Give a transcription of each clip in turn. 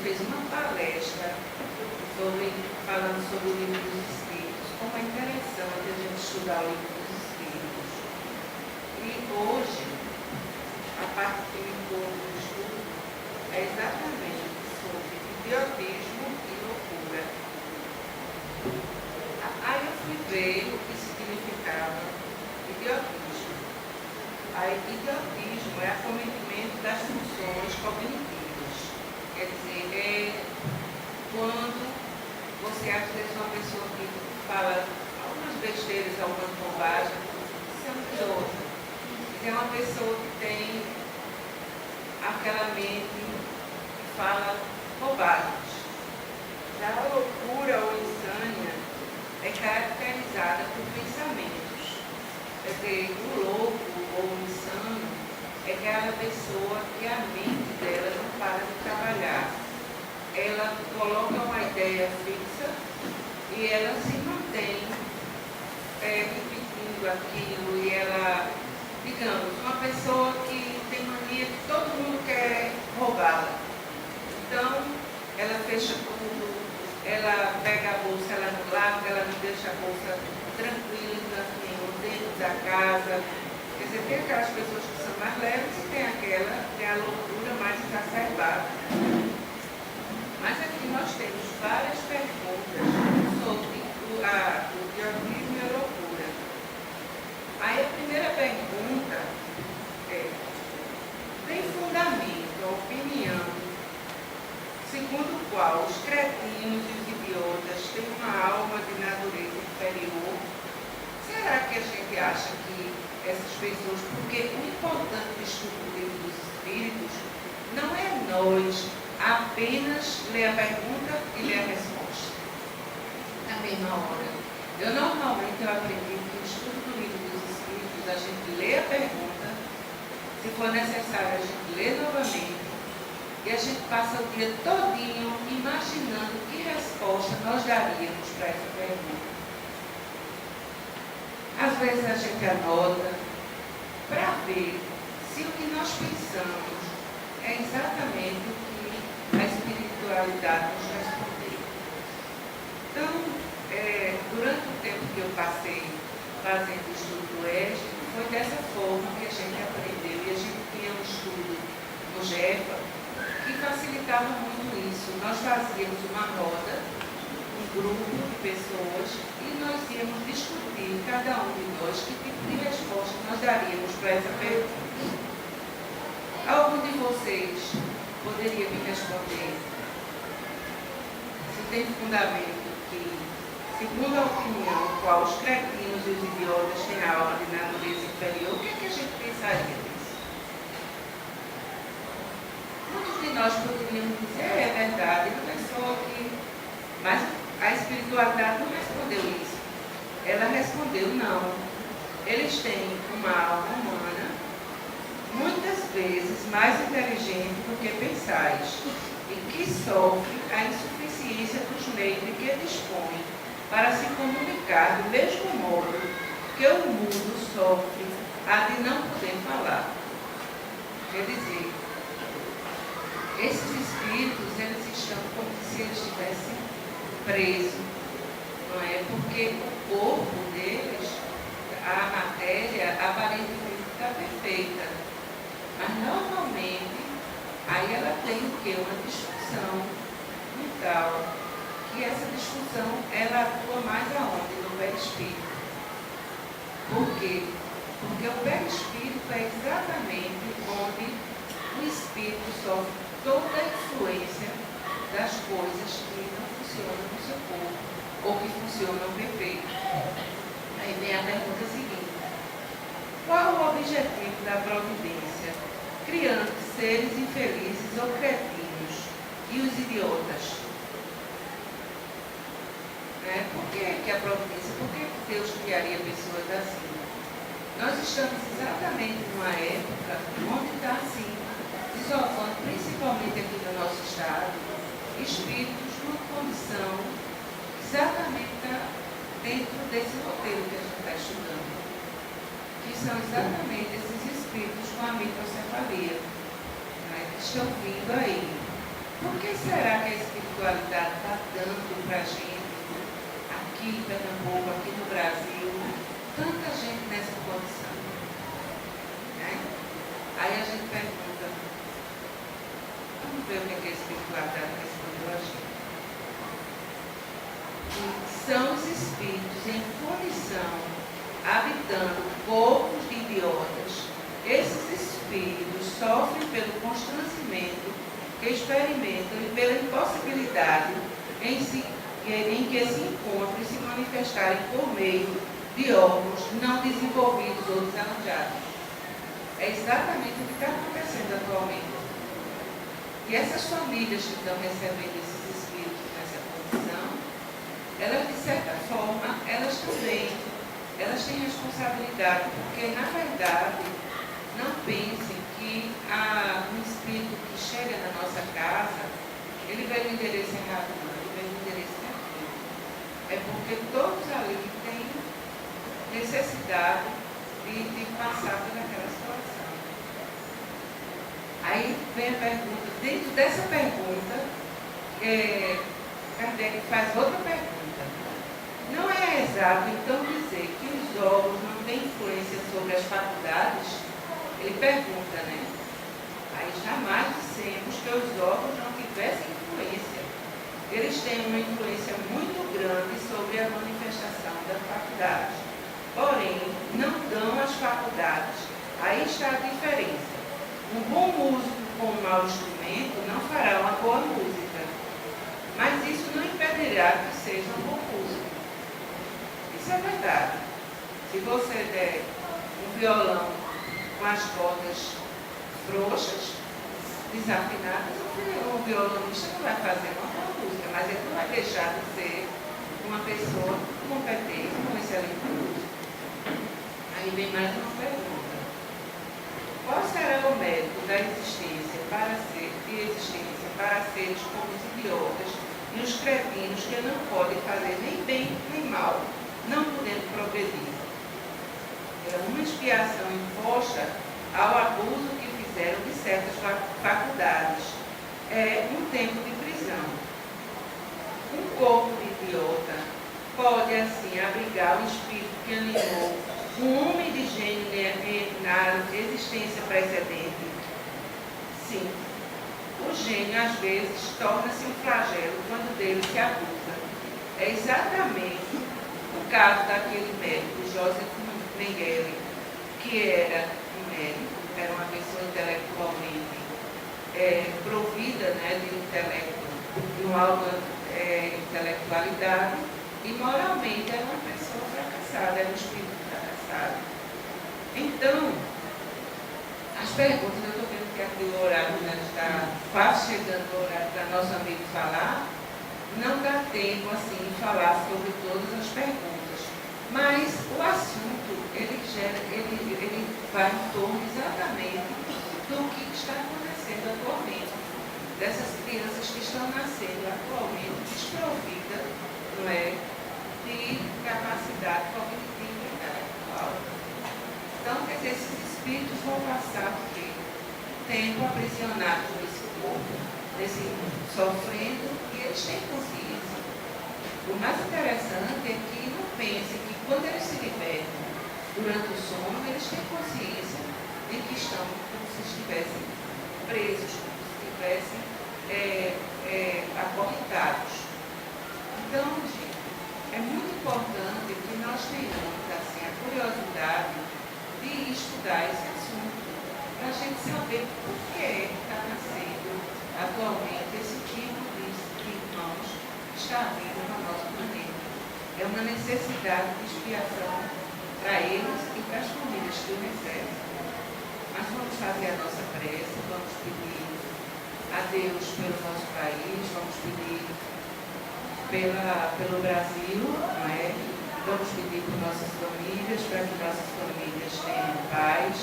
fez uma palestra falando sobre o livro dos Espíritos, como é interessante a gente estudar o livro dos Espíritos. E hoje, a parte que me importa do estudo é exatamente sobre idiotismo e loucura. Aí eu fui ver o que significava idiotismo. Aí, idiotismo é acometimento das funções cognitivas. Quer dizer, é quando você, às vezes, uma pessoa que fala algumas besteiras, algumas bobagens, isso é um idiota. É uma pessoa que tem aquela mente que fala bobagens. Já a loucura ou insânia é caracterizada por pensamentos. Quer dizer, o louco ou o insano é aquela pessoa que a mente dela não para de trabalhar. Ela coloca uma ideia fixa e ela se mantém repetindo aquilo e ela, digamos, uma pessoa que tem mania que todo mundo quer roubá-la. Então, ela fecha tudo, ela pega a bolsa, ela não larga, ela não deixa a bolsa tranquila em canto nenhum, dentro da casa. Quer dizer, tem aquelas pessoas que são mais leves e tem a loucura mais exacerbada. Mas aqui nós temos várias perguntas sobre o idiotismo e a loucura. Aí a primeira pergunta é: tem fundamento a opinião segundo o qual os cretinos e os idiotas têm uma alma de natureza inferior? Será que a gente acha que essas pessoas, porque o importante do estudo do livro dos Espíritos não é nós apenas ler a pergunta e ler a resposta na mesma hora. Eu normalmente aprendi que o estudo do livro dos Espíritos, a gente lê a pergunta, se for necessário a gente lê novamente, e a gente passa o dia todinho imaginando que resposta nós daríamos para essa pergunta. Às vezes a gente anota para ver se o que nós pensamos é exatamente o que a espiritualidade nos respondeu. Então, durante o tempo que eu passei fazendo o estudo do ESG, foi dessa forma que a gente aprendeu. E a gente tinha um estudo no GEFA que facilitava muito isso. Nós fazíamos uma roda, um grupo de pessoas, e nós íamos discutir, cada um de nós, que tipo de resposta nós daríamos para essa pergunta. Algum de vocês poderia me responder se tem fundamento que, segundo a opinião qual os cretinos e os idiotas têm a alma de natureza inferior, o que é que a gente pensaria disso? Muitos de nós poderíamos dizer, é verdade, não é só que... Mas a espiritualidade não respondeu isso. Ela respondeu, não. Eles têm uma alma humana, muitas vezes mais inteligente do que pensais, e que sofre a insuficiência dos meios de que dispõe para se comunicar do mesmo modo que o mudo sofre a de não poder falar. Quer dizer, esses espíritos, eles estão como se eles estivessem presos, não é? Porque o corpo deles, a matéria, aparentemente está perfeita. Mas normalmente, aí ela tem o quê? Uma disfunção mental. E essa disfunção, ela atua mais aonde? No perispírito. Por quê? Porque o perispírito é exatamente onde o espírito sofre toda a influência das coisas que não funcionam no seu corpo, ou que funcionam perfeito. Aí vem a pergunta seguinte: qual o objetivo da providência, criando seres infelizes ou cretinos e os idiotas? Por que a providência? Por que Deus criaria pessoas assim? Nós estamos exatamente numa época onde está assim, desovando, principalmente aqui no nosso estado, espíritos numa condição exatamente dentro desse roteiro que a gente está estudando, que são exatamente esses espíritos com a microcefalia, que estão vindo aí. Por que será que a espiritualidade está dando para a gente, aqui em Pernambuco, aqui no Brasil, tanta gente nessa condição? Né? Aí a gente pergunta, vamos ver o que a espiritualidade respondeu a gente. E são os espíritos em condição, habitando corpos de idiotas. Esses espíritos sofrem pelo constrangimento que experimentam e pela impossibilidade em que se encontram e se manifestarem por meio de órgãos não desenvolvidos ou desarranjados. É exatamente o que está acontecendo atualmente. E essas famílias que estão recebendo esses espíritos nessa condição, elas, de certa forma, elas também, elas têm responsabilidade, porque, na verdade, não pensem que um espírito que chega na nossa casa, ele vai no endereço errado, não, ele vai no endereço certo. É porque todos ali têm necessidade de passar por aquela situação. Aí vem a pergunta, dentro dessa pergunta, Kardec faz outra pergunta. Não é exato, então, dizer que os órgãos não têm influência sobre as faculdades? Ele pergunta, né? Aí jamais dissemos que os órgãos não tivessem influência. Eles têm uma influência muito grande sobre a manifestação das faculdades. Porém, não dão as faculdades. Aí está a diferença. Um bom músico com um mau instrumento não fará uma boa música. Mas isso não impedirá que seja um bom músico. Isso é verdade. Se você der um violão com as cordas frouxas, desafinadas, o violonista não vai fazer uma boa música, mas ele não vai deixar de ser uma pessoa competente, com excelente música. Aí vem mais uma pergunta. Qual será o mérito da existência para seres como os idiotas e os cretinos que não podem fazer nem bem nem mal, não podendo progredir? É uma expiação imposta ao abuso que fizeram de certas faculdades. É um tempo de prisão. Um corpo de idiota pode, assim, abrigar o espírito que animou um homem de gênio na existência precedente? Sim. O gênio, às vezes, torna-se um flagelo quando dele se abusa. É exatamente o caso daquele médico, Joseph Mengele, que era um médico, era uma pessoa intelectualmente provida, né, de intelecto, de uma alta intelectualidade, e moralmente era uma pessoa fracassada, era um espírito fracassado. Então, as perguntas, eu estou vendo que aqui o horário já está quase chegando o horário para nosso amigo falar, não dá tempo assim de falar sobre todas as perguntas, mas o assunto ele vai em torno exatamente do que está acontecendo atualmente, dessas crianças que estão nascendo atualmente desprovidas, não é, de capacidade cognitiva e intelectual. Então, quer dizer, esses espíritos vão passar por quê? Tempo aprisionados nesse corpo, sofrendo, e eles têm consciência. O mais interessante é que não pensem que quando eles se libertam durante o sono, eles têm consciência de que estão como se estivessem presos, como se estivessem acorrentados. Então, gente, é muito importante que nós tenhamos assim, a curiosidade de estudar esse assunto, para a gente saber por que está nascendo atualmente esse tipo de irmãos que está vindo no nosso planeta. É uma necessidade de expiação para eles e para as famílias que o recebem. Mas vamos fazer a nossa prece, vamos pedir a Deus pelo nosso país, vamos pedir pelo Brasil, não é? Vamos pedir por nossas famílias, para que nossas famílias tenham paz,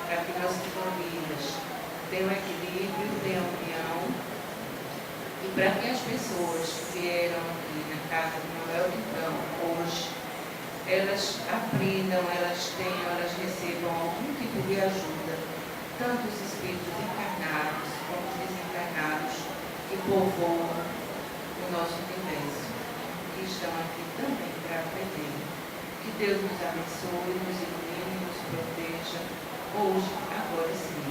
para que nossas famílias tenham equilíbrio, tenham união, e para que as pessoas que vieram aqui na casa do Manuel Vitão hoje, elas aprendam, elas recebam algum tipo de ajuda, tanto os espíritos encarnados como os desencarnados, que povoam o nosso universo, que estão aqui também para aprender. Que Deus nos abençoe, nos ilumine, nos proteja, hoje, agora e sempre.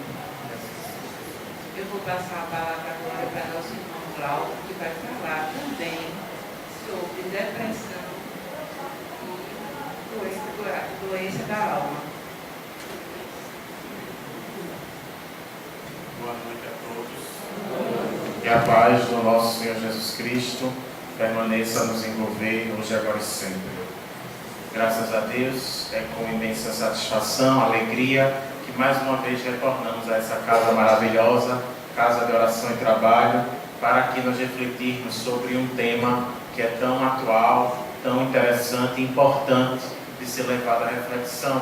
Eu vou passar a palavra agora para nosso irmão Cláudio, que vai falar também sobre depressão e doença da alma. Boa noite a todos. Que a paz do nosso Senhor Jesus Cristo permaneça a nos envolver hoje, agora e sempre. Graças a Deus, é com imensa satisfação, alegria, que mais uma vez retornamos a essa casa maravilhosa, casa de oração e trabalho, para aqui nós refletirmos sobre um tema que é tão atual, tão interessante e importante de ser levado à reflexão,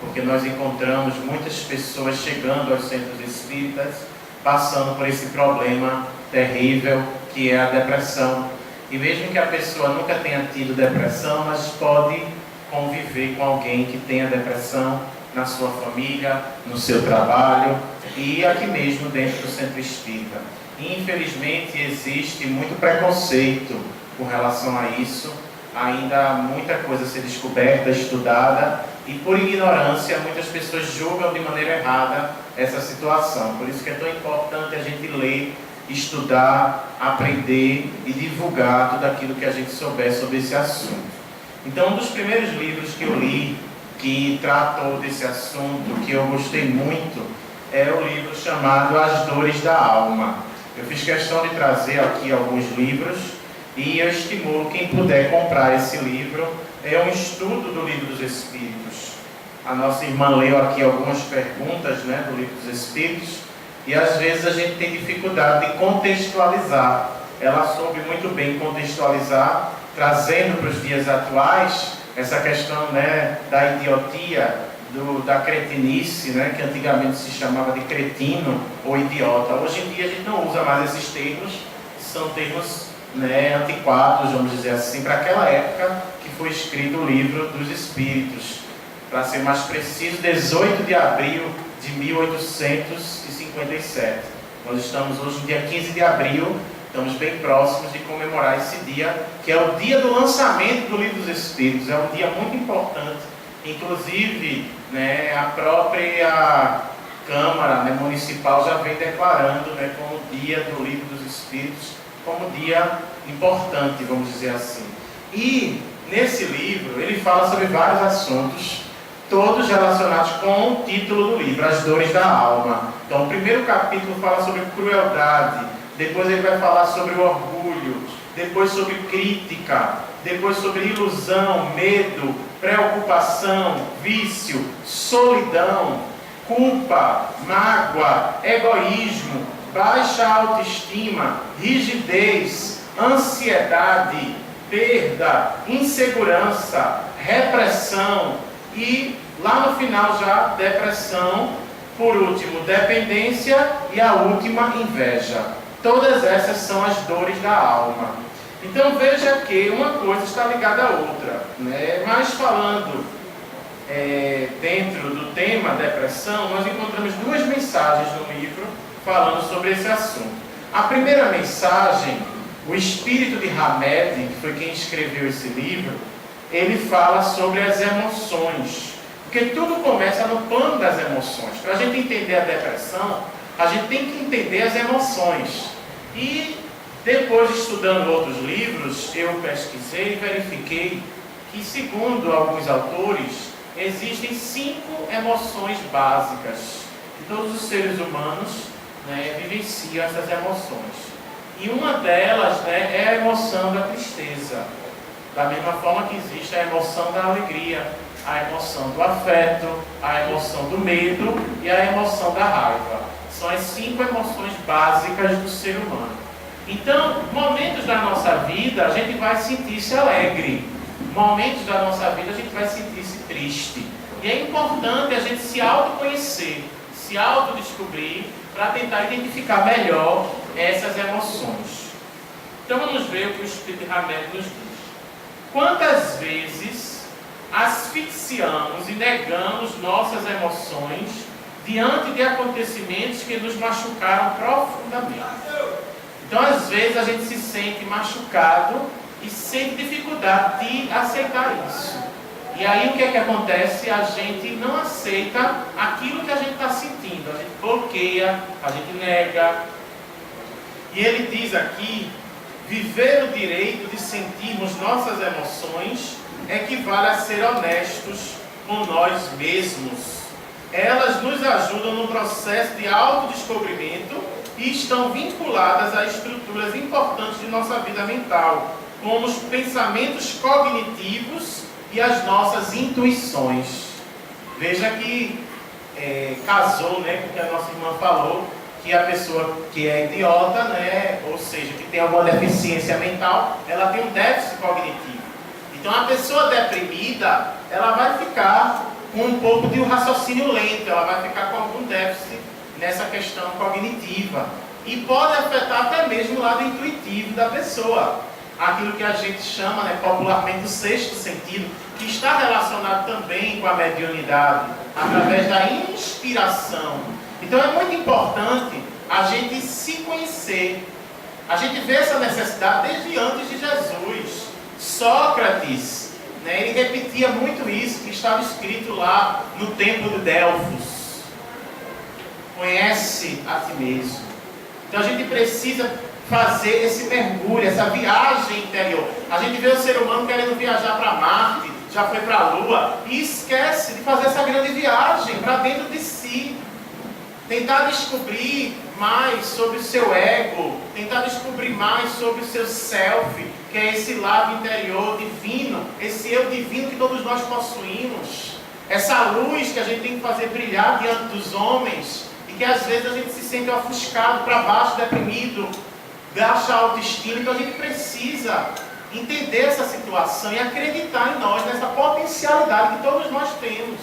porque nós encontramos muitas pessoas chegando aos centros espíritas, passando por esse problema terrível que é a depressão. E mesmo que a pessoa nunca tenha tido depressão, mas pode conviver com alguém que tenha depressão na sua família, no seu trabalho e aqui mesmo dentro do centro espírita. E, infelizmente, existe muito preconceito com relação a isso, ainda há muita coisa a ser descoberta, estudada, e por ignorância muitas pessoas julgam de maneira errada essa situação. Por isso que é tão importante a gente ler, estudar, aprender e divulgar tudo aquilo que a gente souber sobre esse assunto. Então, um dos primeiros livros que eu li, que tratou desse assunto, que eu gostei muito, é o livro chamado As Dores da Alma. Eu fiz questão de trazer aqui alguns livros e eu estimulo quem puder comprar esse livro. É um estudo do Livro dos Espíritos. A nossa irmã leu aqui algumas perguntas, do Livro dos Espíritos, e às vezes a gente tem dificuldade de contextualizar. Ela soube muito bem contextualizar, trazendo para os dias atuais essa questão da idiotia, da cretinice, que antigamente se chamava de cretino ou idiota. Hoje em dia a gente não usa mais esses termos, são termos antiquados, vamos dizer assim, para aquela época que foi escrito o Livro dos Espíritos. Para ser mais preciso, 18 de abril de 1857. Nós estamos hoje no dia 15 de abril, estamos bem próximos de comemorar esse dia, que é o dia do lançamento do Livro dos Espíritos. É um dia muito importante. Inclusive, a própria Câmara Municipal já vem declarando como o dia do Livro dos Espíritos, como dia importante, vamos dizer assim. E nesse livro ele fala sobre vários assuntos, todos relacionados com o título do livro, As Dores da Alma. Então o primeiro capítulo fala sobre crueldade, depois ele vai falar sobre o orgulho, depois sobre crítica, depois sobre ilusão, medo, preocupação, vício, solidão, culpa, mágoa, egoísmo, baixa autoestima, rigidez, ansiedade, perda, insegurança, repressão e, lá no final já, depressão, por último, dependência e a última, inveja. Todas essas são as dores da alma. Então veja que uma coisa está ligada à outra, Mas falando dentro do tema depressão, nós encontramos duas mensagens no livro falando sobre esse assunto. A primeira mensagem, o espírito de Hamed, que foi quem escreveu esse livro, ele fala sobre as emoções, porque tudo começa no plano das emoções. Para a gente entender a depressão, a gente tem que entender as emoções. E depois, estudando outros livros, eu pesquisei e verifiquei que, segundo alguns autores, existem 5 emoções básicas que todos os seres humanos vivenciam essas emoções. E uma delas é a emoção da tristeza. Da mesma forma que existe a emoção da alegria, a emoção do afeto, a emoção do medo e a emoção da raiva. São as 5 emoções básicas do ser humano. Então, momentos da nossa vida a gente vai sentir-se alegre, momentos da nossa vida a gente vai sentir-se triste. E é importante a gente se autoconhecer, se autodescobrir, para tentar identificar melhor essas emoções. Então vamos ver o que o Espírito Hamed nos diz. Quantas vezes asfixiamos e negamos nossas emoções diante de acontecimentos que nos machucaram profundamente? Então, às vezes, a gente se sente machucado e sente dificuldade de aceitar isso. E aí, o que é que acontece? A gente não aceita aquilo que a gente está sentindo. A gente bloqueia, a gente nega. E ele diz aqui, viver o direito de sentirmos nossas emoções equivale a ser honestos com nós mesmos. Elas nos ajudam no processo de autodescobrimento e estão vinculadas a estruturas importantes de nossa vida mental, como os pensamentos cognitivos e as nossas intuições. Veja que casou, né, com o que a nossa irmã falou, que a pessoa que é idiota, né, ou seja, que tem alguma deficiência mental, ela tem um déficit cognitivo. Então, a pessoa deprimida, ela vai ficar com um pouco de um raciocínio lento, ela vai ficar com algum déficit nessa questão cognitiva. E pode afetar até mesmo o lado intuitivo da pessoa. Aquilo que a gente chama, né, popularmente, o sexto sentido, que está relacionado também com a mediunidade, através da inspiração. Então é muito importante a gente se conhecer. A gente vê essa necessidade desde antes de Jesus. Sócrates, né, ele repetia muito isso, que estava escrito lá no templo de Delfos. Conhece a ti mesmo. Então a gente precisa fazer esse mergulho, essa viagem interior. A gente vê o ser humano querendo viajar para Marte, já foi para a Lua, e esquece de fazer essa grande viagem para dentro de si. Tentar descobrir mais sobre o seu ego, tentar descobrir mais sobre o seu self, que é esse lado interior divino, esse eu divino que todos nós possuímos. Essa luz que a gente tem que fazer brilhar diante dos homens, e que às vezes a gente se sente ofuscado, para baixo, deprimido, baixa autoestima. Então a gente precisa entender essa situação e acreditar em nós, nessa potencialidade que todos nós temos.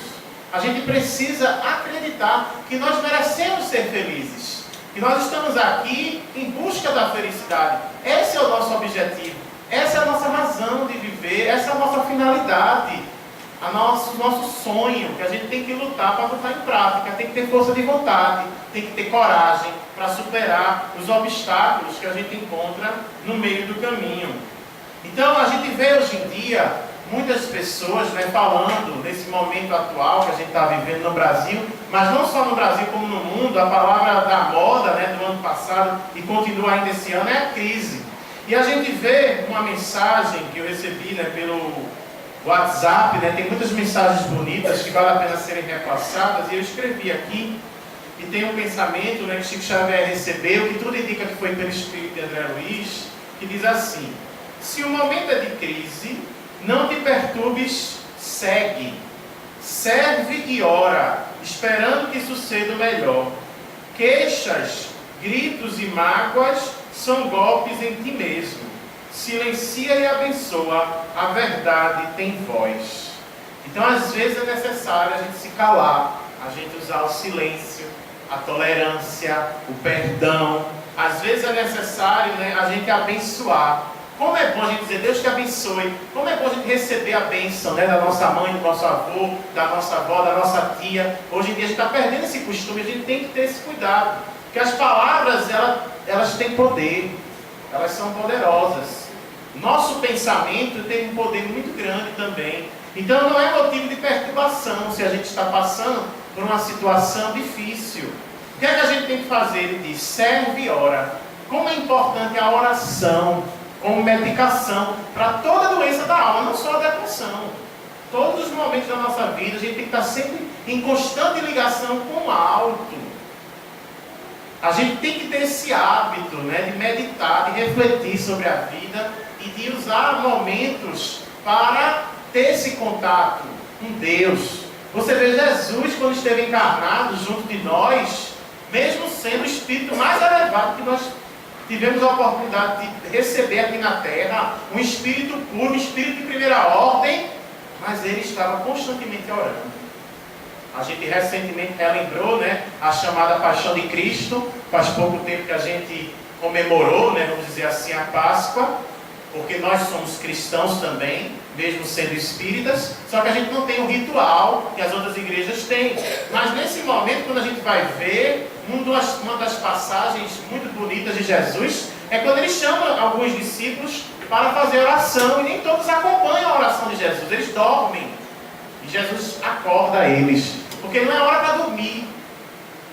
A gente precisa acreditar que nós merecemos ser felizes, que nós estamos aqui em busca da felicidade. Esse é o nosso objetivo, essa é a nossa razão de viver, essa é a nossa finalidade, nosso sonho, que a gente tem que lutar para botar em prática, tem que ter força de vontade, tem que ter coragem para superar os obstáculos que a gente encontra no meio do caminho. Então a gente vê hoje em dia muitas pessoas, né, falando nesse momento atual que a gente está vivendo no Brasil, mas não só no Brasil como no mundo. A palavra da moda, né, do ano passado e continua ainda esse ano é a crise. E a gente vê uma mensagem que eu recebi, né, pelo WhatsApp, né, tem muitas mensagens bonitas que vale a pena serem repassadas, e eu escrevi aqui, e tem um pensamento, né, que Chico Xavier recebeu, que tudo indica que foi pelo Espírito de André Luiz, que diz assim: se o momento é de crise, não te perturbes, segue, serve e ora, esperando que suceda o melhor. Queixas, gritos e mágoas são golpes em ti mesmo. Silencia e abençoa, a verdade tem voz. Então, às vezes é necessário a gente se calar, a gente usar o silêncio, a tolerância, o perdão. Às vezes é necessário, né, a gente abençoar. Como é bom a gente dizer, Deus te abençoe. Como é bom a gente receber a bênção, né, da nossa mãe, do nosso avô, da nossa avó, da nossa tia. Hoje em dia a gente está perdendo esse costume, a gente tem que ter esse cuidado. Porque as palavras, elas têm poder, elas são poderosas. Nosso pensamento tem um poder muito grande também. Então não é motivo de perturbação se a gente está passando por uma situação difícil. O que é que a gente tem que fazer? Ele diz, serve e ora. Como é importante a oração como medicação para toda doença da alma, não só a depressão. Todos os momentos da nossa vida, a gente tem que estar sempre em constante ligação com o alto. A gente tem que ter esse hábito, né, de meditar, de refletir sobre a vida e de usar momentos para ter esse contato com Deus. Você vê Jesus, quando esteve encarnado junto de nós, mesmo sendo o espírito mais elevado que nós tivemos a oportunidade de receber aqui na Terra, um espírito puro, um espírito de primeira ordem, mas ele estava constantemente orando. A gente recentemente relembrou, né, a chamada Paixão de Cristo. Faz pouco tempo que a gente comemorou, né, vamos dizer assim, a Páscoa, porque nós somos cristãos também, mesmo sendo espíritas, só que a gente não tem o ritual que as outras igrejas têm. Mas nesse momento, quando a gente vai ver uma das passagens muito bonitas de Jesus, é quando ele chama alguns discípulos para fazer oração, e nem todos acompanham a oração de Jesus, eles dormem. E Jesus acorda eles, porque não é hora para dormir.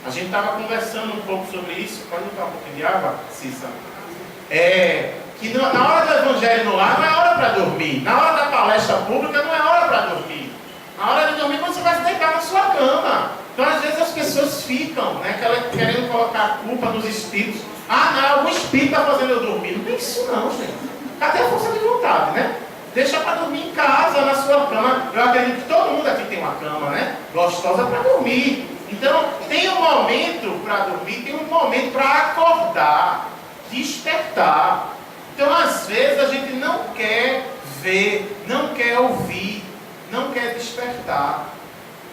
A gente estava conversando um pouco sobre isso. Pode botar um pouquinho de água, Cissa? Que na hora do evangelho no lar não é hora para dormir. Na hora da palestra pública não é hora para dormir. Na hora de dormir, quando você vai se deitar na sua cama. Então, às vezes, as pessoas ficam, né, querendo colocar a culpa nos espíritos. Ah, não, algum espírito está fazendo eu dormir. Não tem isso não, gente. Cadê a força de vontade, né? Deixa para dormir em casa, na sua cama. Eu acredito que todo mundo aqui tem uma cama, né? Gostosa para dormir. Então, tem um momento para dormir, tem um momento para acordar, despertar. Então, às vezes, a gente não quer ver, não quer ouvir, não quer despertar.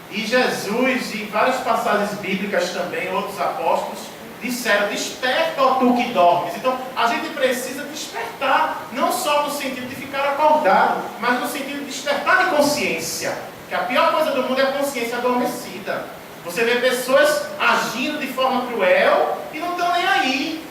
E Jesus, em várias passagens bíblicas também, outros apóstolos, disseram: desperta, ó tu que dormes. Então, a gente precisa despertar, não só no sentido de ficar acordado, mas no sentido de despertar de consciência. Que a pior coisa do mundo é a consciência adormecida. Você vê pessoas agindo de forma cruel e não estão nem aí,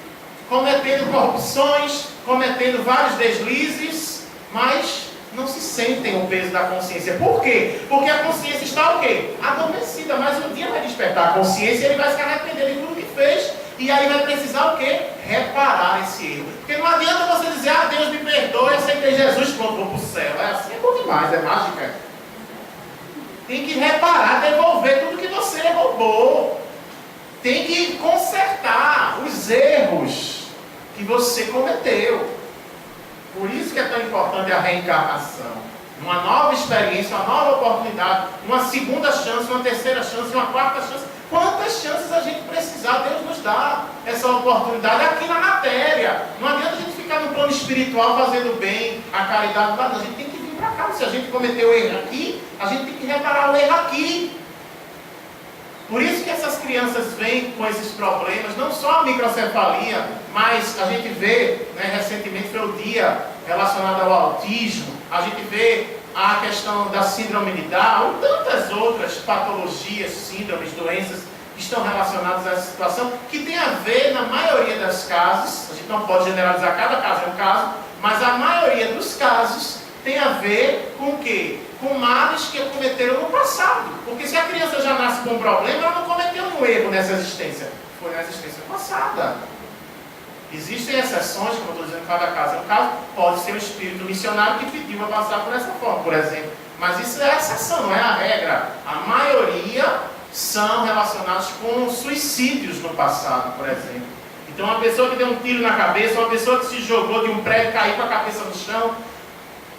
cometendo corrupções, cometendo vários deslizes, mas não se sentem o peso da consciência. Por quê? Porque a consciência está o quê? Adormecida, mas um dia vai despertar a consciência e ele vai se arrepender de tudo que fez, e aí vai precisar o quê? Reparar esse erro. Porque não adianta você dizer: ah, Deus me perdoe, aceitei Jesus, pronto, vou para o céu. É assim, é bom demais, é mágica. Tem que reparar, devolver tudo que você roubou. Tem que consertar os erros que você cometeu. Por isso que é tão importante a reencarnação. Uma nova experiência, uma nova oportunidade, uma segunda chance, uma terceira chance, uma quarta chance. Quantas chances a gente precisar, Deus nos dá essa oportunidade aqui na matéria. Não adianta a gente ficar no plano espiritual fazendo bem, a caridade, a gente tem que vir para cá. Se a gente cometeu erro aqui, a gente tem que reparar o erro aqui. Por isso que essas crianças vêm com esses problemas, não só a microcefalia, mas a gente vê, né, recentemente foi o dia relacionado ao autismo, a gente vê a questão da síndrome de Down, tantas outras patologias, síndromes, doenças que estão relacionadas a essa situação, que tem a ver, na maioria das casos, a gente não pode generalizar, cada caso é um caso, mas a maioria dos casos tem a ver com o quê? Com males que cometeram no passado. Porque se a criança já nasce com um problema, ela não cometeu um erro nessa existência. Foi na existência passada. Existem exceções, como eu estou dizendo, cada caso é um caso. Pode ser um espírito missionário que pediu a passar por essa forma, por exemplo. Mas isso é a exceção, não é a regra. A maioria são relacionados com suicídios no passado, por exemplo. Então, uma pessoa que deu um tiro na cabeça, uma pessoa que se jogou de um prédio e caiu com a cabeça no chão,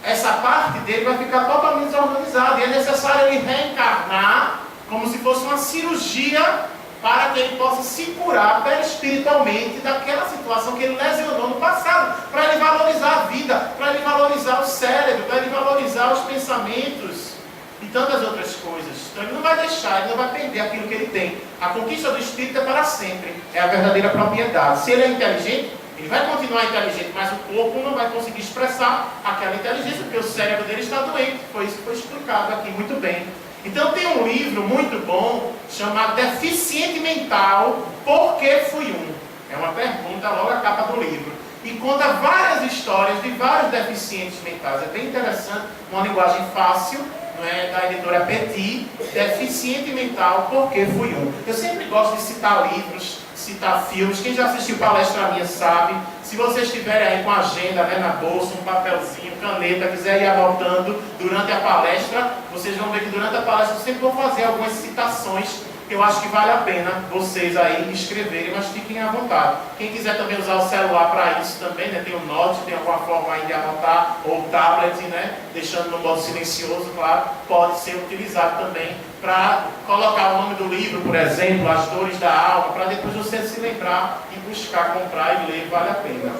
essa parte dele vai ficar totalmente desorganizada. E é necessário ele reencarnar como se fosse uma cirurgia para que ele possa se curar espiritualmente daquela situação que ele lesionou no passado, para ele valorizar a vida, para ele valorizar o cérebro, para ele valorizar os pensamentos e tantas outras coisas. Então ele não vai deixar, ele não vai perder aquilo que ele tem. A conquista do espírito é para sempre, é a verdadeira propriedade. Se ele é inteligente, ele vai continuar inteligente, mas o corpo não vai conseguir expressar aquela inteligência, porque o cérebro dele está doente. Foi isso que foi explicado aqui muito bem. Então tem um livro muito bom, chamado Deficiente Mental, Por que Fui Um? É uma pergunta logo a capa do livro. E conta várias histórias de vários deficientes mentais. É bem interessante, uma linguagem fácil, não é, da editora Petit, Deficiente Mental, Por que Fui Um? Eu sempre gosto de citar livros, citar filmes. Quem já assistiu palestra minha sabe. Se vocês estiverem aí com a agenda, né, na bolsa, um papelzinho, caneta, quiser ir anotando durante a palestra, vocês vão ver que durante a palestra eu sempre vou fazer algumas citações que eu acho que vale a pena vocês aí escreverem, mas fiquem à vontade. Quem quiser também usar o celular para isso também, né, tem o Note, tem alguma forma aí de anotar, ou o tablet, né, deixando no modo silencioso, claro, pode ser utilizado também para colocar o nome do livro, por exemplo, As Dores da Alma, para depois você se lembrar e buscar, comprar e ler, vale a pena.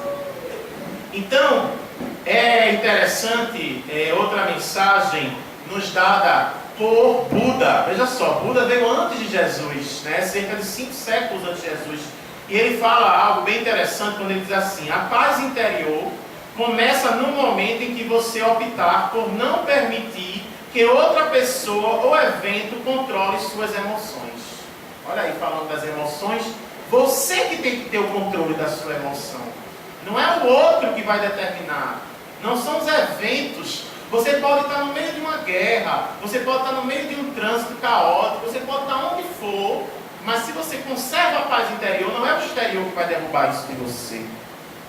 Então, é interessante, outra mensagem nos dada por Buda. Veja só, Buda veio antes de Jesus, né? Cerca de 5 séculos antes de Jesus. E ele fala algo bem interessante quando ele diz assim: a paz interior começa no momento em que você optar por não permitir que outra pessoa ou evento controle suas emoções. Olha aí, falando das emoções, você que tem que ter o controle da sua emoção. Não é o outro que vai determinar. Não são os eventos. Você pode estar no meio de uma guerra, você pode estar no meio de um trânsito caótico, você pode estar onde for, mas se você conserva a paz interior, não é o exterior que vai derrubar isso de você.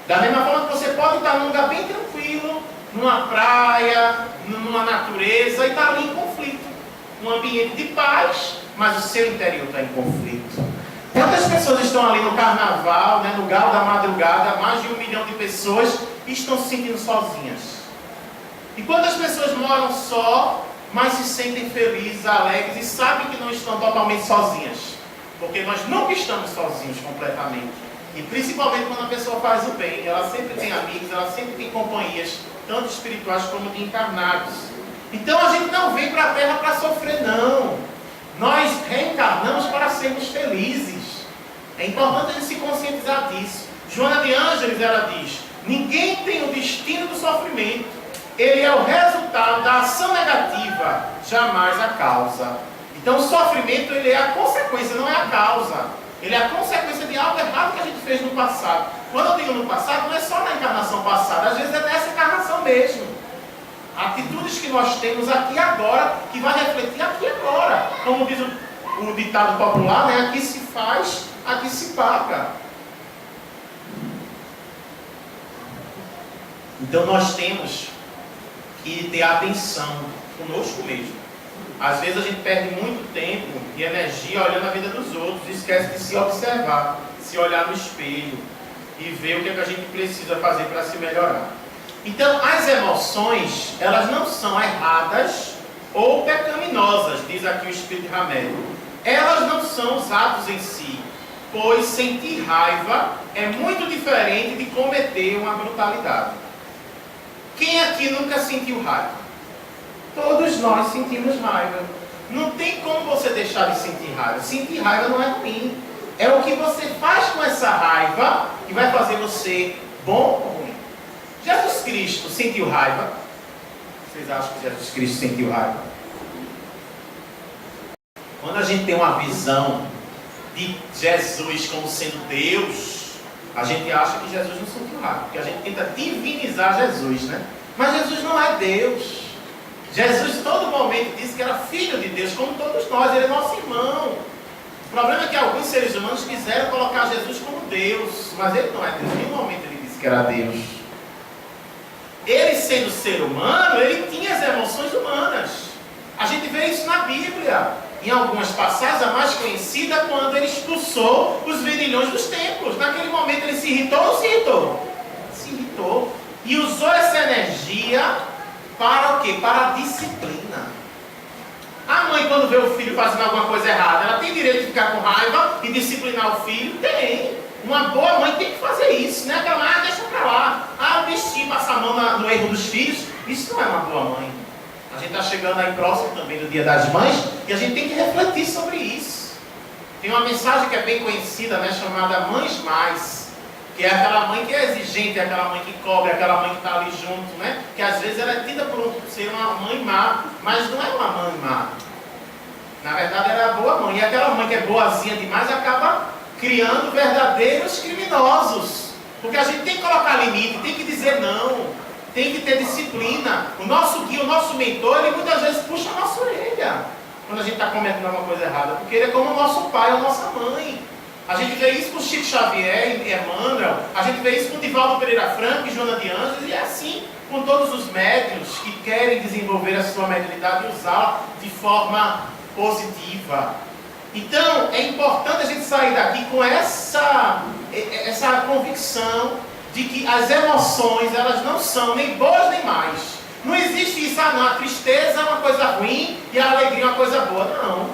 Da mesma forma que você pode estar num lugar bem tranquilo, numa praia, numa natureza, e estar ali em conflito. Um ambiente de paz, mas o seu interior está em conflito. Quantas pessoas estão ali no carnaval, né, no galo da madrugada, mais de 1 milhão de pessoas, e estão se sentindo sozinhas? E quantas pessoas moram só, mas se sentem felizes, alegres e sabem que não estão totalmente sozinhas? Porque nós nunca estamos sozinhos completamente. E principalmente quando a pessoa faz o bem, ela sempre tem amigos, ela sempre tem companhias, tanto espirituais como de encarnados. Então a gente não vem para a Terra para sofrer, não. Nós reencarnamos para sermos felizes. É importante a gente se conscientizar disso. Joana de Ângeles, ela diz: ninguém tem o destino do sofrimento. Ele é o resultado da ação negativa, jamais a causa. Então o sofrimento, ele é a consequência, não é a causa. Ele é a consequência de algo errado que a gente fez no passado. Quando eu digo no passado, não é só na encarnação passada, às vezes é nessa encarnação mesmo. Atitudes que nós temos aqui agora, que vai refletir aqui agora. Como diz o ditado popular, né? Aqui se faz, aqui se paga. Então nós temos que ter atenção conosco mesmo. Às vezes a gente perde muito tempo e energia olhando a vida dos outros e esquece de se observar, se olhar no espelho e ver o que é que a gente precisa fazer para se melhorar. Então, as emoções, elas não são erradas ou pecaminosas, diz aqui o Espírito de Hamed. Elas não são os atos em si, pois sentir raiva é muito diferente de cometer uma brutalidade. Quem aqui nunca sentiu raiva? Todos nós sentimos raiva. Não tem como você deixar de sentir raiva. Sentir raiva não é ruim. É o que você faz com essa raiva que vai fazer você bom ou ruim. Jesus Cristo sentiu raiva? Vocês acham que Jesus Cristo sentiu raiva? Quando a gente tem uma visão de Jesus como sendo Deus, a gente acha que Jesus não sentiu raiva, porque a gente tenta divinizar Jesus, né? Mas Jesus não é Deus. Jesus, todo momento, disse que era filho de Deus, como todos nós, ele é nosso irmão. O problema é que alguns seres humanos quiseram colocar Jesus como Deus, mas ele não é Deus. Em nenhum momento ele disse que era Deus. Ele, sendo ser humano, ele tinha as emoções humanas. A gente vê isso na Bíblia. Em algumas passagens, a mais conhecida, quando ele expulsou os vendilhões dos templos. Naquele momento ele se irritou ou não se irritou? Se irritou. E usou essa energia para o quê? Para a disciplina. A mãe, quando vê o filho fazendo alguma coisa errada, ela tem direito de ficar com raiva e disciplinar o filho? Tem. Uma boa mãe tem que fazer isso, né? Aquela, deixa pra lá. O bichinho passa a mão no erro dos filhos. Isso não é uma boa mãe. A gente está chegando aí próximo também do Dia das Mães e a gente tem que refletir sobre isso. Tem uma mensagem que é bem conhecida, né, chamada Mães Mais, que é aquela mãe que é exigente, é aquela mãe que cobra, é aquela mãe que está ali junto, né? Que às vezes ela é tida por ser uma mãe má, mas não é uma mãe má. Na verdade ela é a boa mãe. E aquela mãe que é boazinha demais acaba criando verdadeiros criminosos. Porque a gente tem que colocar limite, tem que dizer não. Tem que ter disciplina. O nosso guia, o nosso mentor, ele muitas vezes puxa a nossa orelha quando a gente está cometendo alguma coisa errada, porque ele é como o nosso pai ou nossa mãe. A gente vê isso com Chico Xavier e Emmanuel, a gente vê isso com Divaldo Pereira Franco e Joana de Ângeles, e é assim com todos os médiuns que querem desenvolver a sua mediunidade e usá-la de forma positiva. Então, é importante a gente sair daqui com essa convicção de que as emoções, elas não são nem boas nem más. Não existe isso, não, a tristeza é uma coisa ruim e a alegria é uma coisa boa. Não.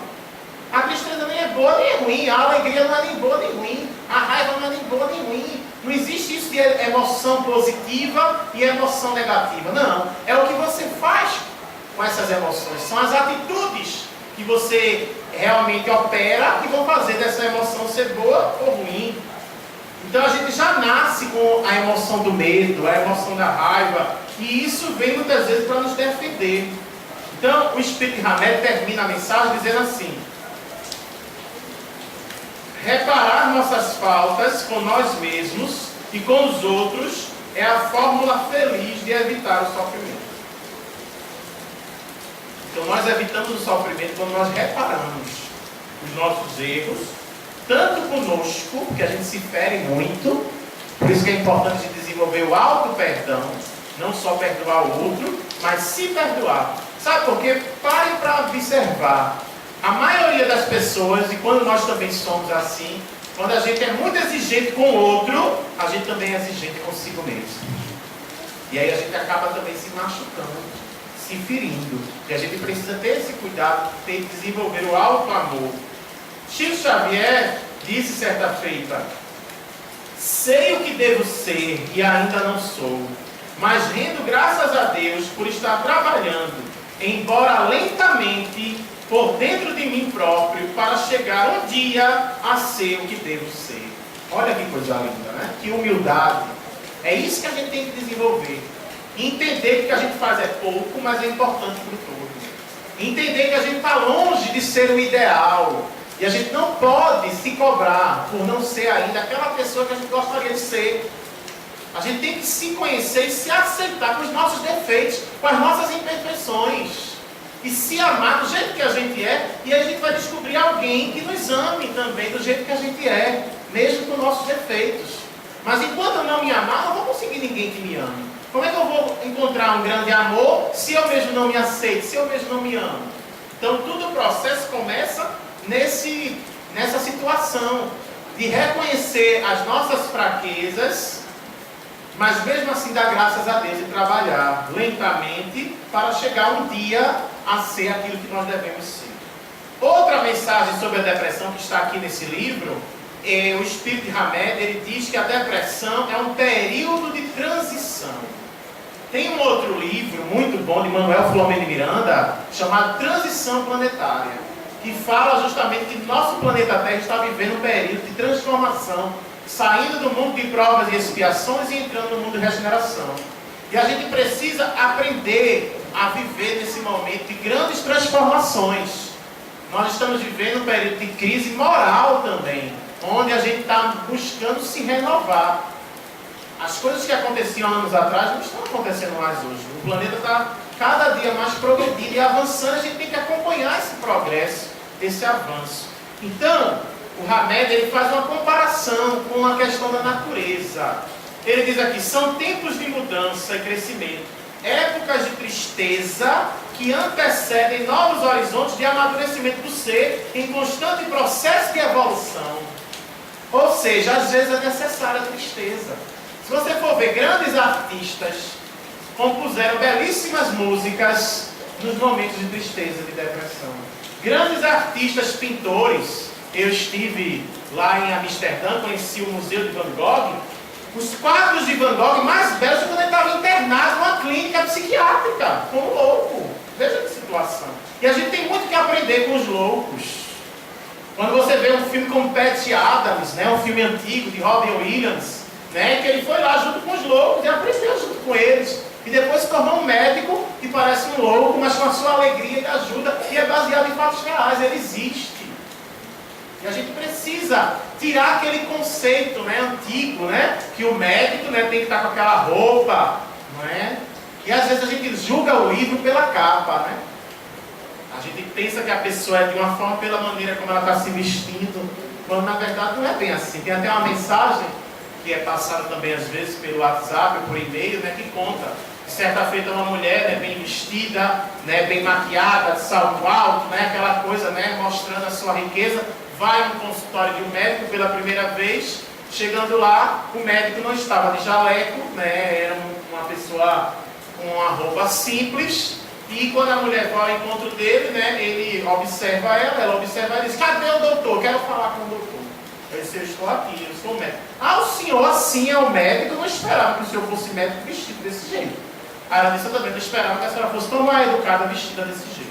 A tristeza nem é boa nem é ruim, a alegria não é nem boa nem ruim, a raiva não é nem boa nem ruim. Não existe isso de emoção positiva e emoção negativa. Não. É o que você faz com essas emoções. São as atitudes que você realmente opera que vão fazer dessa emoção ser boa ou ruim. Então a gente já nasce com a emoção do medo, a emoção da raiva, e isso vem muitas vezes para nos defender. Então o Espírito de Hamed termina a mensagem dizendo assim: reparar nossas faltas com nós mesmos e com os outros é a fórmula feliz de evitar o sofrimento. Então nós evitamos o sofrimento quando nós reparamos os nossos erros, tanto conosco, porque a gente se fere muito, por isso que é importante a gente desenvolver o auto-perdão, não só perdoar o outro, mas se perdoar. Sabe por quê? Parem para observar. A maioria das pessoas, e quando nós também somos assim, quando a gente é muito exigente com o outro, a gente também é exigente consigo mesmo. E aí a gente acaba também se machucando, se ferindo. E a gente precisa ter esse cuidado, ter que desenvolver o auto-amor. Chico Xavier disse certa feita: sei o que devo ser e ainda não sou, mas rendo graças a Deus por estar trabalhando, embora lentamente, por dentro de mim próprio, para chegar um dia a ser o que devo ser. Olha que coisa linda, né? Que humildade. É isso que a gente tem que desenvolver. Entender que o que a gente faz é pouco, mas é importante para o todo. Entender que a gente está longe de ser o ideal. E a gente não pode se cobrar por não ser ainda aquela pessoa que a gente gostaria de ser. A gente tem que se conhecer e se aceitar com os nossos defeitos, com as nossas imperfeições. E se amar do jeito que a gente é, e aí a gente vai descobrir alguém que nos ame também do jeito que a gente é, mesmo com nossos defeitos. Mas enquanto eu não me amar, não vou conseguir ninguém que me ame. Como é que eu vou encontrar um grande amor se eu mesmo não me aceito, se eu mesmo não me amo? Então todo o processo começa nessa situação de reconhecer as nossas fraquezas, mas mesmo assim dar graças a Deus e trabalhar lentamente para chegar um dia a ser aquilo que nós devemos ser. Outra mensagem sobre a depressão que está aqui nesse livro, o Espírito de Hamed, ele diz que a depressão é um período de transição. Tem um outro livro muito bom de Manuel Filomeno de Miranda, chamado Transição Planetária, que fala justamente que nosso planeta Terra está vivendo um período de transformação, saindo do mundo de provas e expiações e entrando no mundo de regeneração. E a gente precisa aprender a viver nesse momento de grandes transformações. Nós estamos vivendo um período de crise moral também, onde a gente está buscando se renovar. As coisas que aconteciam anos atrás não estão acontecendo mais hoje. O planeta está cada dia mais progredindo e avançando. A gente tem que acompanhar esse progresso, esse avanço. Então, o Hamed, ele faz uma comparação com a questão da natureza. Ele diz aqui: são tempos de mudança e crescimento, épocas de tristeza que antecedem novos horizontes de amadurecimento do ser em constante processo de evolução. Ou seja, às vezes é necessária a tristeza. Se você for ver, grandes artistas compuseram belíssimas músicas nos momentos de tristeza, de depressão. Grandes artistas, pintores. Eu estive lá em Amsterdã, conheci o Museu de Van Gogh. Os quadros de Van Gogh mais belos quando ele estava internado numa clínica psiquiátrica, como louco. Veja que situação. E a gente tem muito que aprender com os loucos. Quando você vê um filme como Patch Adams, né, um filme antigo de Robin Williams, né, que ele foi lá junto com os loucos e aprendeu junto com eles. E depois se tornou um médico que parece um louco, mas com a sua alegria e ajuda, e é baseado em fatos reais, ele existe. E a gente precisa tirar aquele conceito, né, antigo, né, que o médico, né, tem que estar com aquela roupa, não é? E às vezes a gente julga o livro pela capa, né? A gente pensa que a pessoa é de uma forma pela maneira como ela está se vestindo, quando na verdade não é bem assim. Tem até uma mensagem que é passada também às vezes pelo WhatsApp ou por e-mail, né, que conta que certa feita uma mulher, né, bem vestida, né, bem maquiada, de salto alto, né, aquela coisa, né, mostrando a sua riqueza, vai no consultório de um médico pela primeira vez. Chegando lá, o médico não estava de jaleco, né, era uma pessoa com uma roupa simples. E quando a mulher vai ao encontro dele, né, ele observa ela observa ela e diz: cadê o doutor? Quero falar com o doutor. Eu disse: eu estou aqui, eu sou o médico. Ah, o senhor assim é o médico? Eu não esperava que o senhor fosse médico vestido desse jeito. Aí ela disse: eu também não esperava que a senhora fosse tão mal educada vestida desse jeito.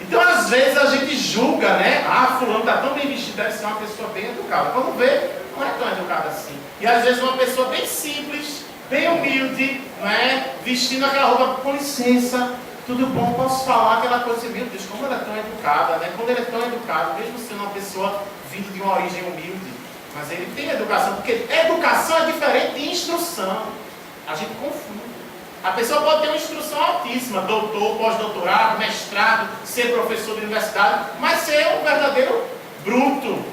Então às vezes a gente julga, né? Ah, fulano está tão bem vestido, deve ser uma pessoa bem educada. Quando vê, não é tão educada assim. E às vezes uma pessoa bem simples, bem humilde, não é? Vestindo aquela roupa: com licença, tudo bom, posso falar? Aquela coisa assim: meu Deus, como ela é tão educada, né? Quando ele é tão educado, mesmo sendo uma pessoa vindo de uma origem humilde, mas ele tem educação, porque educação é diferente de instrução. A gente confunde. A pessoa pode ter uma instrução altíssima, doutor, pós-doutorado, mestrado, ser professor de universidade, mas ser um verdadeiro bruto,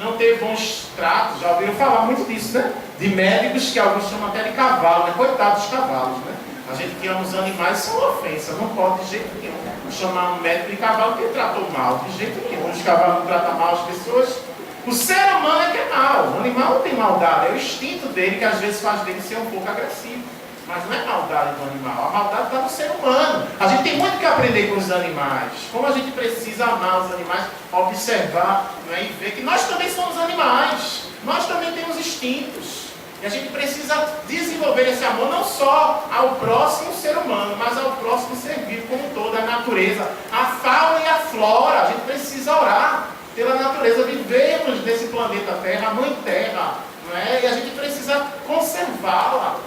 não ter bons tratos. Já ouviram falar muito disso, né? De médicos que alguns chamam até de cavalo, né? Coitados dos cavalos, né? A gente que ama os animais, isso é uma ofensa, não pode de jeito nenhum chamar um médico de cavalo que ele tratou mal, de jeito nenhum. Os cavalos não tratam mal as pessoas. O ser humano é que é mau, o animal não tem maldade, é o instinto dele que às vezes faz dele ser um pouco agressivo. Mas não é maldade do animal, a maldade está no ser humano. A gente tem muito que aprender com os animais. Como a gente precisa amar os animais, observar, né, e ver que nós também somos animais. Nós também temos instintos. E a gente precisa desenvolver esse amor não só ao próximo ser humano, mas ao próximo ser vivo como um todo, a natureza, a fauna e a flora. A gente precisa orar pela natureza. Vivemos nesse planeta Terra, a Mãe Terra, não é? E a gente precisa conservá-la.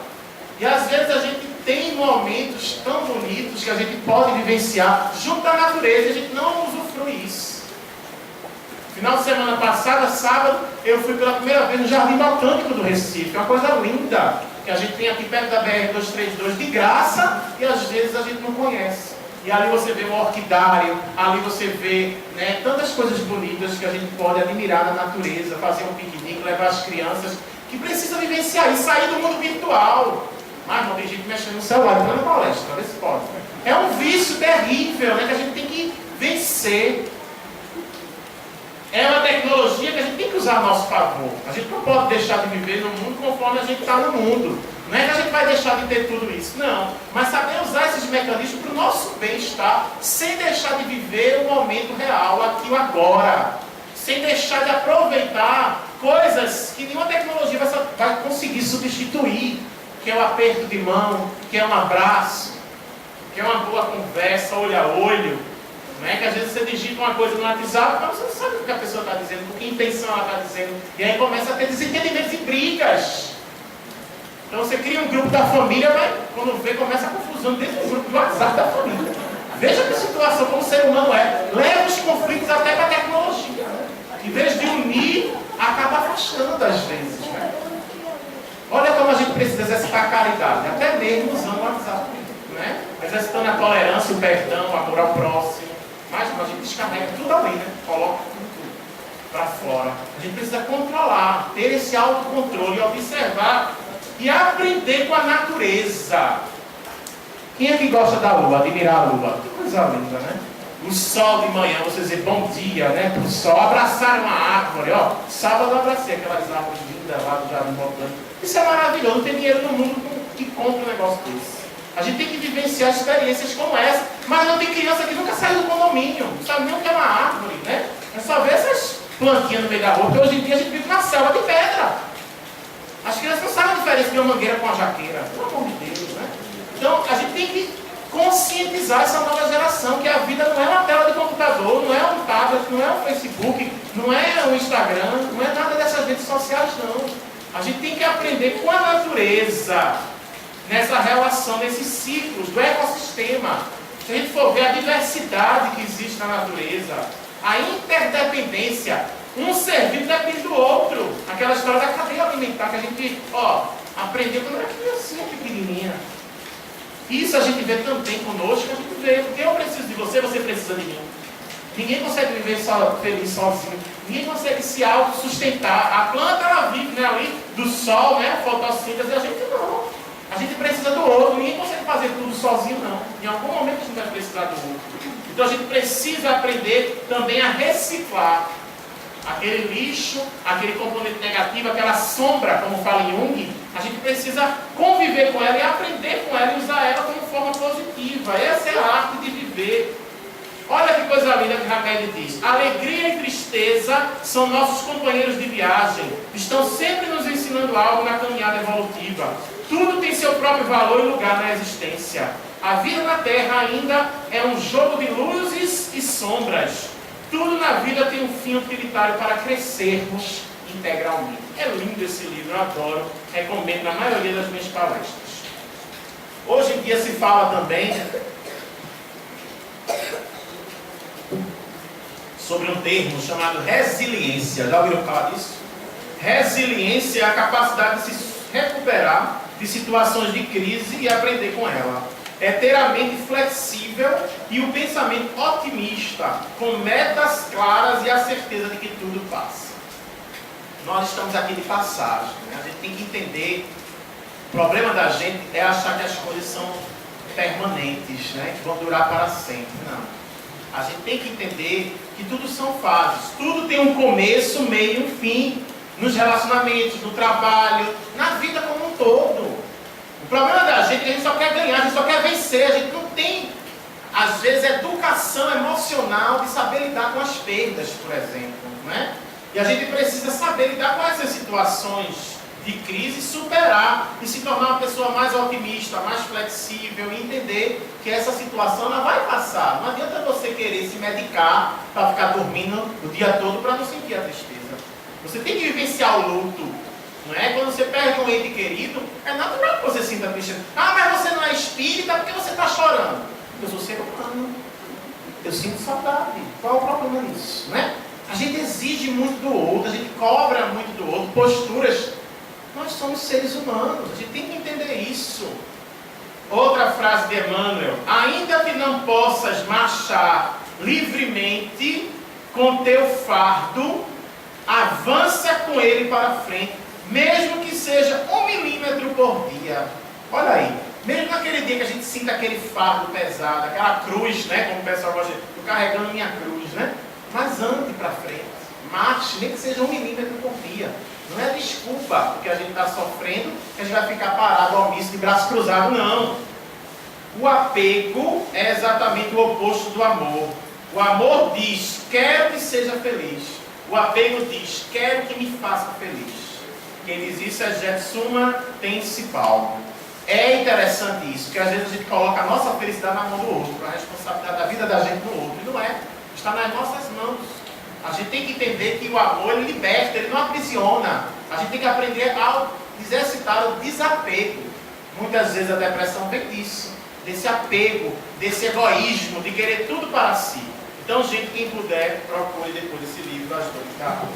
E às vezes a gente tem momentos tão bonitos que a gente pode vivenciar junto à natureza e a gente não usufrui isso. Final de semana passada, sábado, eu fui pela primeira vez no Jardim Botânico do Recife. É uma coisa linda que a gente tem aqui perto da BR-232 de graça e às vezes a gente não conhece. E ali você vê um orquidário, ali você vê, né, tantas coisas bonitas que a gente pode admirar na natureza, fazer um piquenique, levar as crianças que precisam vivenciar e sair do mundo virtual. Mas não tem gente mexendo no celular, entrando na palestra, vê se pode. É um vício terrível, né, que a gente tem que vencer. É uma tecnologia que a gente tem que usar a nosso favor. A gente não pode deixar de viver no mundo conforme a gente está no mundo. Não é que a gente vai deixar de ter tudo isso, não. Mas saber usar esses mecanismos para o nosso bem-estar, sem deixar de viver o momento real, aqui e agora. Sem deixar de aproveitar coisas que nenhuma tecnologia vai conseguir substituir. Que é o aperto de mão, que é um abraço, que é uma boa conversa, olho a olho. Não é que às vezes você digita uma coisa no WhatsApp, mas você não sabe o que a pessoa está dizendo, com que intenção ela está dizendo. E aí começa a ter desentendimentos e brigas. Então você cria um grupo da família, mas quando vê, começa a confusão dentro do grupo do WhatsApp da família. Veja que situação como o ser humano é. Leva os conflitos até para a tecnologia. Em vez de unir, acaba afastando às vezes. Né? Olha como a gente precisa exercitar a caridade, até mesmo usando o WhatsApp, né? Exercitando a tolerância, o perdão, o amor ao próximo. Mas a gente descarrega tudo ali, né? Coloca tudo para fora. A gente precisa controlar, ter esse autocontrole, observar e aprender com a natureza. Quem é que gosta da lua, admirar a lua? Que coisa linda, né? O sol de manhã, você dizer bom dia, né? Para o sol, abraçar uma árvore, ó. Sábado eu abracei aquelas árvores lindas lá do Jardim Botânico. Isso é maravilhoso, não tem dinheiro no mundo que compre um negócio desse. A gente tem que vivenciar experiências como essa, mas não tem criança que nunca saiu do condomínio, não sabe nem o que é uma árvore, né? É só ver essas plantinhas no meio da rua, porque hoje em dia a gente vive na selva de pedra. As crianças não sabem a diferença de uma mangueira com uma jaqueira, pelo amor de Deus, né? Então a gente tem que conscientizar essa nova geração que a vida não é uma tela de computador, não é um tablet, não é um Facebook, não é um Instagram, não é nada dessas redes sociais, não. A gente tem que aprender com a natureza, nessa relação, nesses ciclos do ecossistema. Se a gente for ver a diversidade que existe na natureza, a interdependência, um ser vivo depende do outro. Aquela história da cadeia alimentar que a gente aprendeu quando era criancinha pequenininha. Isso a gente vê também conosco, a gente vê, porque eu preciso de você, você precisa de mim. Ninguém consegue viver feliz sozinho. Ninguém consegue se autossustentar. A planta, ela vive, né, ali do sol, né, fotossíntese, a gente não. A gente precisa do outro. Ninguém consegue fazer tudo sozinho, não. Em algum momento a gente vai precisar do outro. Então a gente precisa aprender também a reciclar aquele lixo, aquele componente negativo, aquela sombra, como fala em Jung. A gente precisa conviver com ela e aprender com ela e usar ela como forma positiva. Essa é a arte de viver. Olha que coisa linda que Raquel diz. Alegria e tristeza são nossos companheiros de viagem. Estão sempre nos ensinando algo na caminhada evolutiva. Tudo tem seu próprio valor e lugar na existência. A vida na Terra ainda é um jogo de luzes e sombras. Tudo na vida tem um fim utilitário para crescermos integralmente. É lindo esse livro, eu adoro. Recomendo na maioria das minhas palestras. Hoje em dia se fala também sobre um termo chamado resiliência. Já ouviram falar disso? Resiliência é a capacidade de se recuperar de situações de crise e aprender com ela. É ter a mente flexível e o pensamento otimista, com metas claras e a certeza de que tudo passa. Nós estamos aqui de passagem, né? A gente tem que entender. O problema da gente é achar que as coisas são permanentes, né? Que vão durar para sempre. Não. A gente tem que entender que tudo são fases. Tudo tem um começo, meio e um fim. Nos relacionamentos, no trabalho, na vida como um todo. O problema da gente é que a gente só quer ganhar, a gente só quer vencer. A gente não tem, às vezes, educação emocional de saber lidar com as perdas, por exemplo. Não é? E a gente precisa saber lidar com essas situações de crise, superar e se tornar uma pessoa mais otimista, mais flexível e entender que essa situação ela vai passar. Não adianta você querer se medicar para ficar dormindo o dia todo para não sentir a tristeza. Você tem que vivenciar o luto, não é? Quando você perde um ente querido, é natural que você sinta tristeza. Ah, mas você não é espírita porque você está chorando. Eu sou ser humano. Eu sinto saudade. Qual é o problema nisso, não é? A gente exige muito do outro, a gente cobra muito do outro, posturas. Nós somos seres humanos, a gente tem que entender isso. Outra frase de Emmanuel: ainda que não possas marchar livremente com teu fardo, avança com ele para frente, mesmo que seja 1 milímetro por dia. Olha aí, mesmo naquele dia que a gente sinta aquele fardo pesado, aquela cruz, né, como o pessoal gosta de dizer, estou carregando minha cruz, né? Mas ande para frente, marche, nem que seja 1 milímetro por dia. Não é desculpa porque a gente está sofrendo que a gente vai ficar parado ao misto de braço cruzado, não. O apego é exatamente o oposto do amor. O amor diz, quero que seja feliz. O apego diz, quero que me faça feliz. Quem diz isso é Jetsuma Tense Paulo. É interessante isso, porque às vezes a gente coloca a nossa felicidade na mão do outro, a responsabilidade da vida da gente no outro. E não é, está nas nossas mãos. A gente tem que entender que o amor ele liberta, ele não aprisiona. A gente tem que aprender a exercitar o desapego. Muitas vezes a depressão vem disso, desse apego, desse egoísmo, de querer tudo para si. Então, gente, quem puder, procure depois esse livro, As Dores da Alma.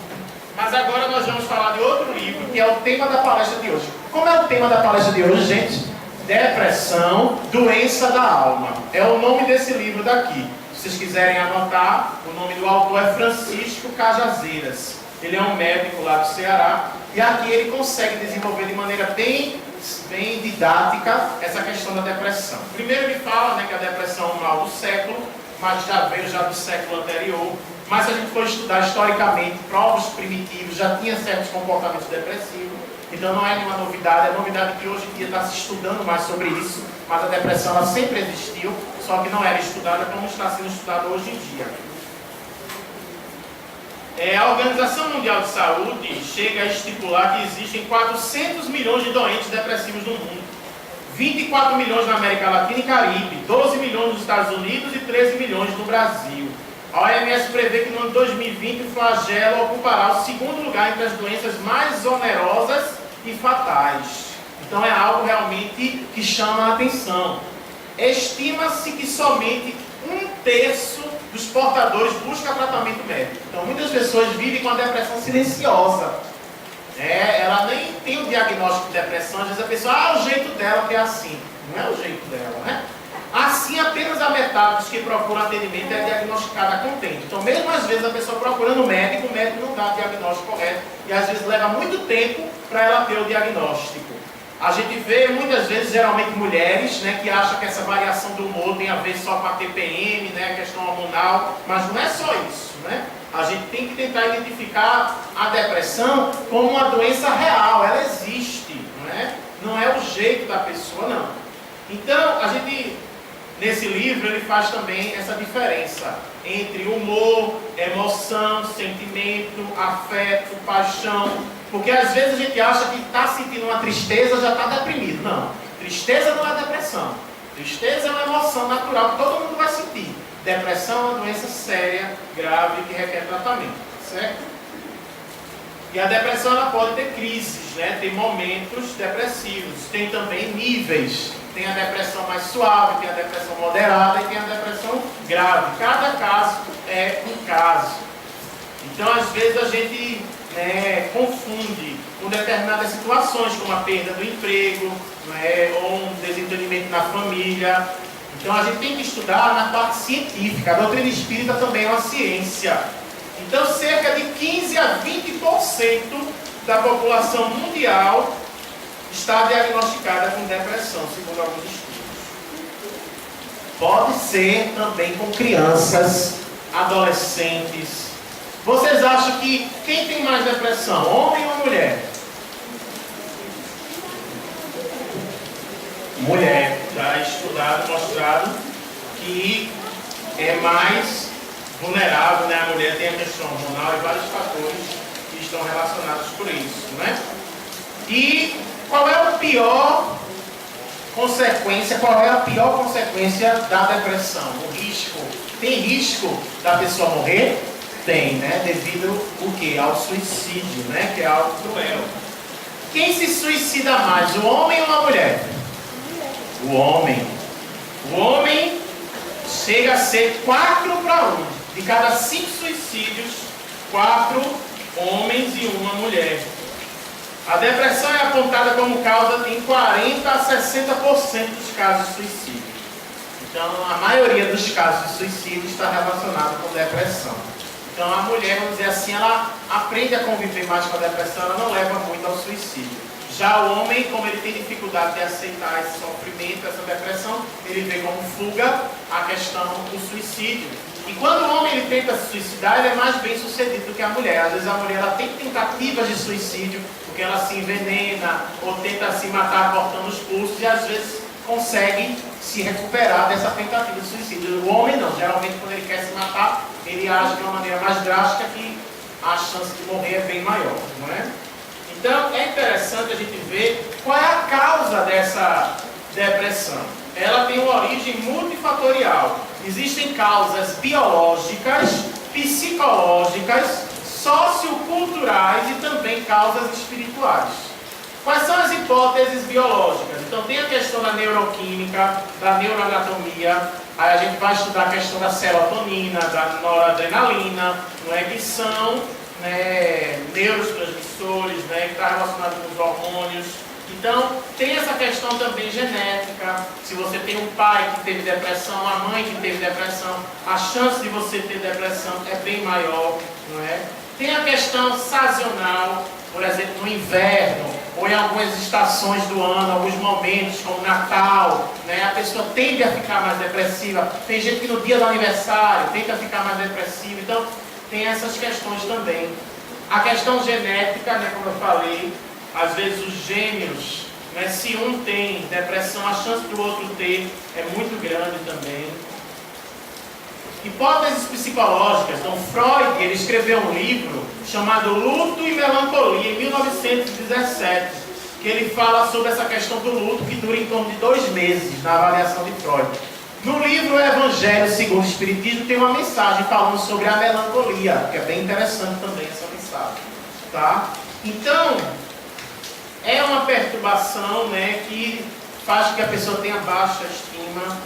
Mas agora nós vamos falar de outro livro, que é o tema da palestra de hoje. Como é o tema da palestra de hoje, gente? Depressão, doença da alma. É o nome desse livro daqui. Se vocês quiserem anotar, o nome do autor é Francisco Cajazeiras. Ele é um médico lá do Ceará. E aqui ele consegue desenvolver de maneira bem didática essa questão da depressão. Primeiro ele fala, né, que a depressão é um mal do século, mas já veio do século anterior. Mas se a gente for estudar historicamente, povos primitivos já tinham certos comportamentos depressivos. Então não é nenhuma novidade, é novidade que hoje em dia está se estudando mais sobre isso, mas a depressão ela sempre existiu, só que não era estudada como está sendo estudada hoje em dia. A Organização Mundial de Saúde chega a estipular que existem 400 milhões de doentes depressivos no mundo, 24 milhões na América Latina e Caribe, 12 milhões nos Estados Unidos e 13 milhões no Brasil. A OMS prevê que no ano 2020 o flagelo ocupará o segundo lugar entre as doenças mais onerosas e fatais. Então é algo realmente que chama a atenção. Estima-se que somente 1/3 dos portadores busca tratamento médico. Então muitas pessoas vivem com a depressão silenciosa. Ela nem tem o diagnóstico de depressão, às vezes a pessoa, o jeito dela que é assim. Não é o jeito dela, né? Assim, apenas a metade dos que procuram atendimento é diagnosticada contente. Então, mesmo às vezes a pessoa procurando o médico não dá o diagnóstico correto. E às vezes leva muito tempo para ela ter o diagnóstico. A gente vê muitas vezes, geralmente mulheres, né, que acham que essa variação do humor tem a ver só com a TPM, né, a questão hormonal, mas não é só isso, né? A gente tem que tentar identificar a depressão como uma doença real, ela existe, não é o jeito da pessoa, não. Então, a gente, nesse livro, ele faz também essa diferença entre humor, emoção, sentimento, afeto, paixão. Porque às vezes a gente acha que está sentindo uma tristeza, já está deprimido. Não, tristeza não é depressão. Tristeza é uma emoção natural que todo mundo vai sentir. Depressão é uma doença séria, grave, que requer tratamento, certo? E a depressão ela pode ter crises, né? Tem momentos depressivos, tem também níveis. Tem a depressão mais suave, tem a depressão moderada e tem a depressão grave. Cada caso é um caso. Então, às vezes, a gente confunde com determinadas situações, como a perda do emprego, ou um desentendimento na família. Então a gente tem que estudar na parte científica. A doutrina espírita também é uma ciência. Então cerca de 15 a 20% da população mundial está diagnosticada com depressão, segundo alguns estudos. Pode ser também com crianças, adolescentes. Vocês acham que quem tem mais depressão, homem ou mulher? Mulher. Já é estudado, mostrado que é mais vulnerável, né? A mulher tem a questão hormonal e vários fatores que estão relacionados por isso, né? E qual é a pior consequência da depressão? O risco. Tem risco da pessoa morrer? Tem, né? Devido o quê? Ao suicídio, né? Que é algo cruel. Quem se suicida mais, o homem ou a mulher? O homem. O homem chega a ser 4 para 1. De cada 5 suicídios, 4 homens e 1 mulher. A depressão é apontada como causa em 40 a 60% dos casos de suicídio. Então, a maioria dos casos de suicídio está relacionada com depressão. Então, a mulher, vamos dizer assim, ela aprende a conviver mais com a depressão, ela não leva muito ao suicídio. Já o homem, como ele tem dificuldade de aceitar esse sofrimento, essa depressão, ele vê como fuga a questão do suicídio. E quando o homem ele tenta se suicidar, ele é mais bem sucedido do que a mulher. Às vezes a mulher ela tem tentativas de suicídio, porque ela se envenena ou tenta se matar cortando os pulsos e às vezes consegue se recuperar dessa tentativa de suicídio. O homem não, geralmente quando ele quer se matar, ele age de uma maneira mais drástica que a chance de morrer é bem maior, não é? Então é interessante a gente ver qual é a causa dessa depressão. Ela tem uma origem multifatorial. Existem causas biológicas, psicológicas, socioculturais e também causas espirituais. Quais são as hipóteses biológicas? Então tem a questão da neuroquímica, da neuroanatomia, aí a gente vai estudar a questão da serotonina, da noradrenalina, não é, que são neurotransmissores, que está relacionado com os hormônios. Então, tem essa questão também genética. Se você tem um pai que teve depressão, uma mãe que teve depressão, a chance de você ter depressão é bem maior, não é? Tem a questão sazonal, por exemplo, no inverno, ou em algumas estações do ano, alguns momentos, como Natal, a pessoa tende a ficar mais depressiva. Tem gente que no dia do aniversário tende a ficar mais depressiva. Então, tem essas questões também. A questão genética, como eu falei, às vezes os gêmeos, se um tem depressão, a chance do outro ter é muito grande também. Hipóteses psicológicas. Então, Freud ele escreveu um livro chamado Luto e Melancolia, em 1917, que ele fala sobre essa questão do luto, que dura em torno de 2 meses, na avaliação de Freud. No livro O Evangelho segundo o Espiritismo tem uma mensagem falando sobre a melancolia, que é bem interessante também essa mensagem. Tá? Então, é uma perturbação que faz com que a pessoa tenha baixa estima,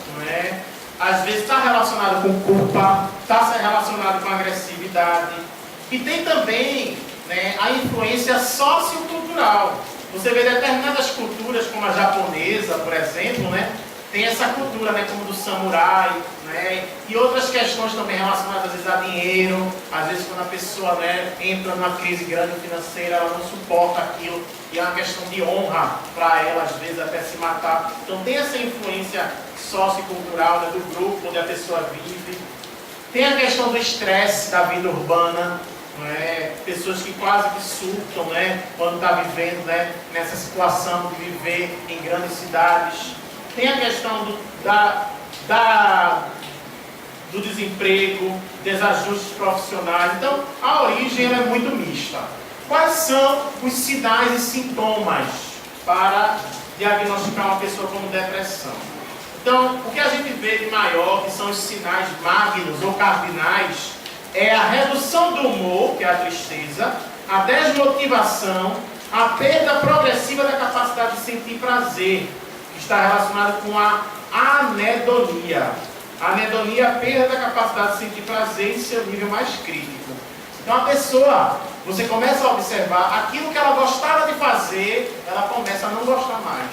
às vezes está relacionado com culpa, está relacionado com agressividade. E tem também a influência sociocultural. Você vê determinadas culturas, como a japonesa, por exemplo, tem essa cultura como do samurai, e outras questões também relacionadas às vezes a dinheiro. Às vezes quando a pessoa entra numa crise grande financeira, ela não suporta aquilo, e é uma questão de honra para ela, às vezes até se matar. Então tem essa influência sociocultural do grupo onde a pessoa vive. Tem a questão do estresse da vida urbana, pessoas que quase que surtam quando está vivendo nessa situação de viver em grandes cidades. Tem a questão do desemprego, desajustes profissionais. Então, a origem é muito mista. Quais são os sinais e sintomas para diagnosticar uma pessoa como depressão? Então, o que a gente vê de maior, que são os sinais magnos ou cardinais, é a redução do humor, que é a tristeza, a desmotivação, a perda progressiva da capacidade de sentir prazer, que está relacionado com a anedonia. A anedonia é a perda da capacidade de sentir prazer em seu nível mais crítico. Então a pessoa, você começa a observar aquilo que ela gostava de fazer, ela começa a não gostar mais.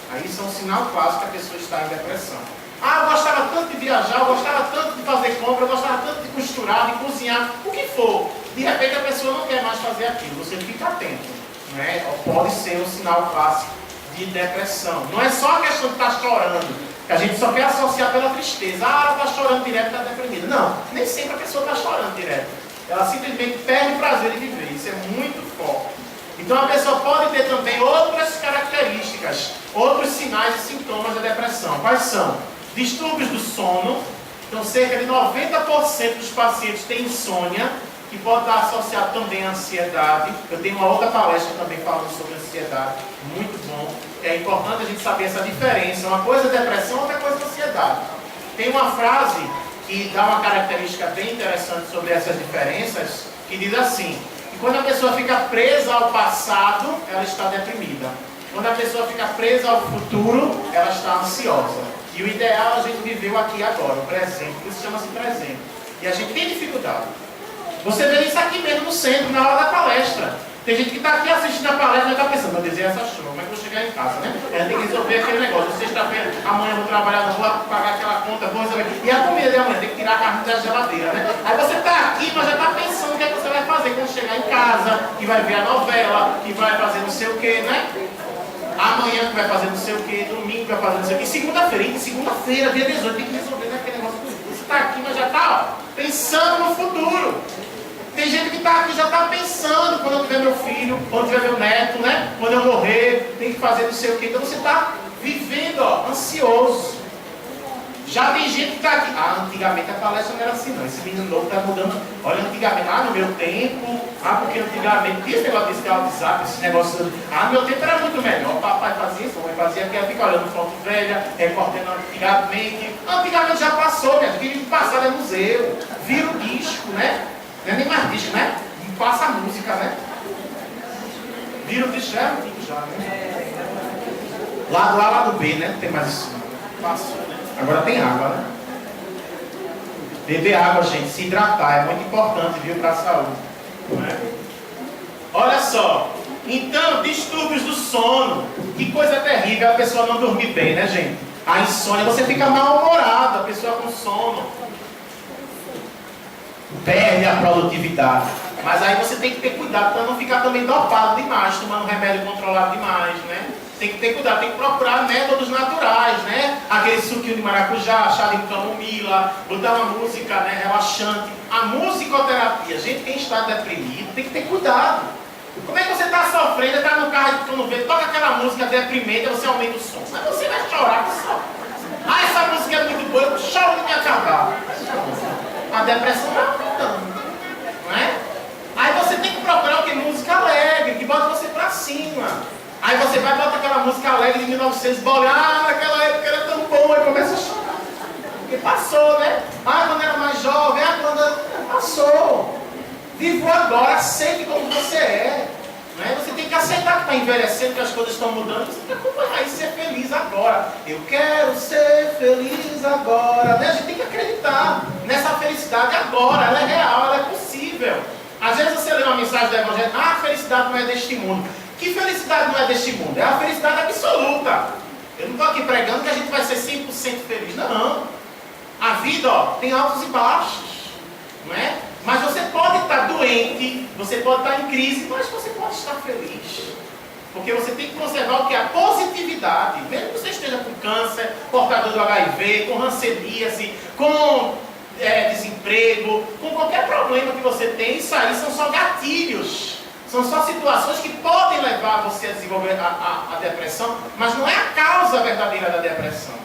Aí isso é um sinal clássico que a pessoa está em depressão. Ah, eu gostava tanto de viajar, eu gostava tanto de fazer compra, eu gostava tanto de costurar, de cozinhar, o que for. De repente a pessoa não quer mais fazer aquilo, você fica atento. Né? Pode ser um sinal clássico de depressão. Não é só a questão de estar chorando, que a gente só quer associar pela tristeza. Ah, ela está chorando direto, está deprimida. Não, nem sempre a pessoa está chorando direto. Ela simplesmente perde o prazer de viver. Isso é muito forte. Então a pessoa pode ter também outras características, outros sinais e sintomas da depressão. Quais são? Distúrbios do sono. Então cerca de 90% dos pacientes têm insônia, que pode estar associado também à ansiedade. Eu tenho uma outra palestra também falando sobre ansiedade, muito bom. É importante a gente saber essa diferença. Uma coisa é depressão, outra coisa é ansiedade. Tem uma frase que dá uma característica bem interessante sobre essas diferenças, que diz assim, que quando a pessoa fica presa ao passado, ela está deprimida. Quando a pessoa fica presa ao futuro, ela está ansiosa. E o ideal é a gente viver o aqui e agora, o presente, por isso chama-se presente. E a gente tem dificuldade. Você vê isso aqui mesmo no centro, na hora da palestra. Tem gente que está aqui assistindo a palestra e está pensando, meu Deus, e essa chuva, como é que eu vou chegar em casa, né? Tem que resolver aquele negócio. Sexta-feira, amanhã eu vou trabalhar, não vou pagar aquela conta, vou resolver. E a comida de amanhã, tem que tirar a carne da geladeira, né? Aí você está aqui, mas já está pensando o que é que você vai fazer quando chegar em casa, que vai ver a novela, que vai fazer não sei o que, né? Amanhã que vai fazer não sei o que, domingo que vai fazer não sei o que, segunda-feira, dia 18, tem que resolver aquele negócio. Você está aqui, mas já está pensando no futuro. Tem gente que está aqui já está pensando, quando eu tiver meu filho, quando eu tiver meu neto, né? Quando eu morrer, tem que fazer não sei o que. Então você está vivendo, ansioso. Já tem gente que está aqui. Ah, antigamente a palestra não era assim não. Esse menino novo está mudando. Olha, antigamente, no meu tempo, porque antigamente tinha esse negócio de WhatsApp, esse negócio. No meu tempo era muito melhor. O papai fazia isso, a mamãe fazia aquilo, fica olhando foto velha, recortando antigamente. Antigamente já passou, né? Aquele passado é museu. Vira o disco, né? Não é nem mais disco, né? Passa a música, né? Vira o disco, já é antigo já, né? Lado A, lado B, né? Não tem mais isso. Passou, né? Agora tem água, né? Beber água, gente, se hidratar é muito importante, viu, para a saúde. Não é? Olha só. Então, distúrbios do sono. Que coisa terrível a pessoa não dormir bem, né, gente? A insônia, você fica mal-humorado, a pessoa com sono. Perde a produtividade. Mas aí você tem que ter cuidado para não ficar também dopado demais, tomando remédio controlado demais, né? Tem que ter cuidado, tem que procurar métodos naturais, né? Aquele suquinho de maracujá, chá de camomila, botar uma música, né, relaxante. A musicoterapia, gente, quem está deprimido tem que ter cuidado. Como é que você está sofrendo, está no carro e não vê, toca aquela música deprimente, você aumenta o som. Mas você vai chorar que só. Essa música é muito boa, eu choro de me acabar. A depressão está aumentando, não é? Aí você tem que procurar o que? Música alegre, que bota você para cima. Aí você vai botar aquela música alegre de 1900, naquela época era tão bom, aí começa a chorar. Porque passou, né? Quando era mais jovem, quando passou. Viva agora, aceite como você é. Não é? Você tem que aceitar que está envelhecendo, que as coisas estão mudando, você tem que acompanhar e ser feliz agora. Eu quero ser feliz agora. Né? A gente tem que acreditar nessa felicidade agora, ela é real, ela é possível. Às vezes você lê uma mensagem do Evangelho, a felicidade não é deste mundo. Que felicidade não é deste mundo? É a felicidade absoluta. Eu não estou aqui pregando que a gente vai ser 100% feliz. Não. A vida, tem altos e baixos. Não é? Mas você pode estar doente, você pode estar em crise, mas você pode estar feliz. Porque você tem que conservar o que é a positividade. Mesmo que você esteja com câncer, portador do HIV, com hanseníase, com desemprego, com qualquer problema que você tem, isso aí são só gatilhos. São só situações que podem levar você a desenvolver a depressão, mas não é a causa verdadeira da depressão.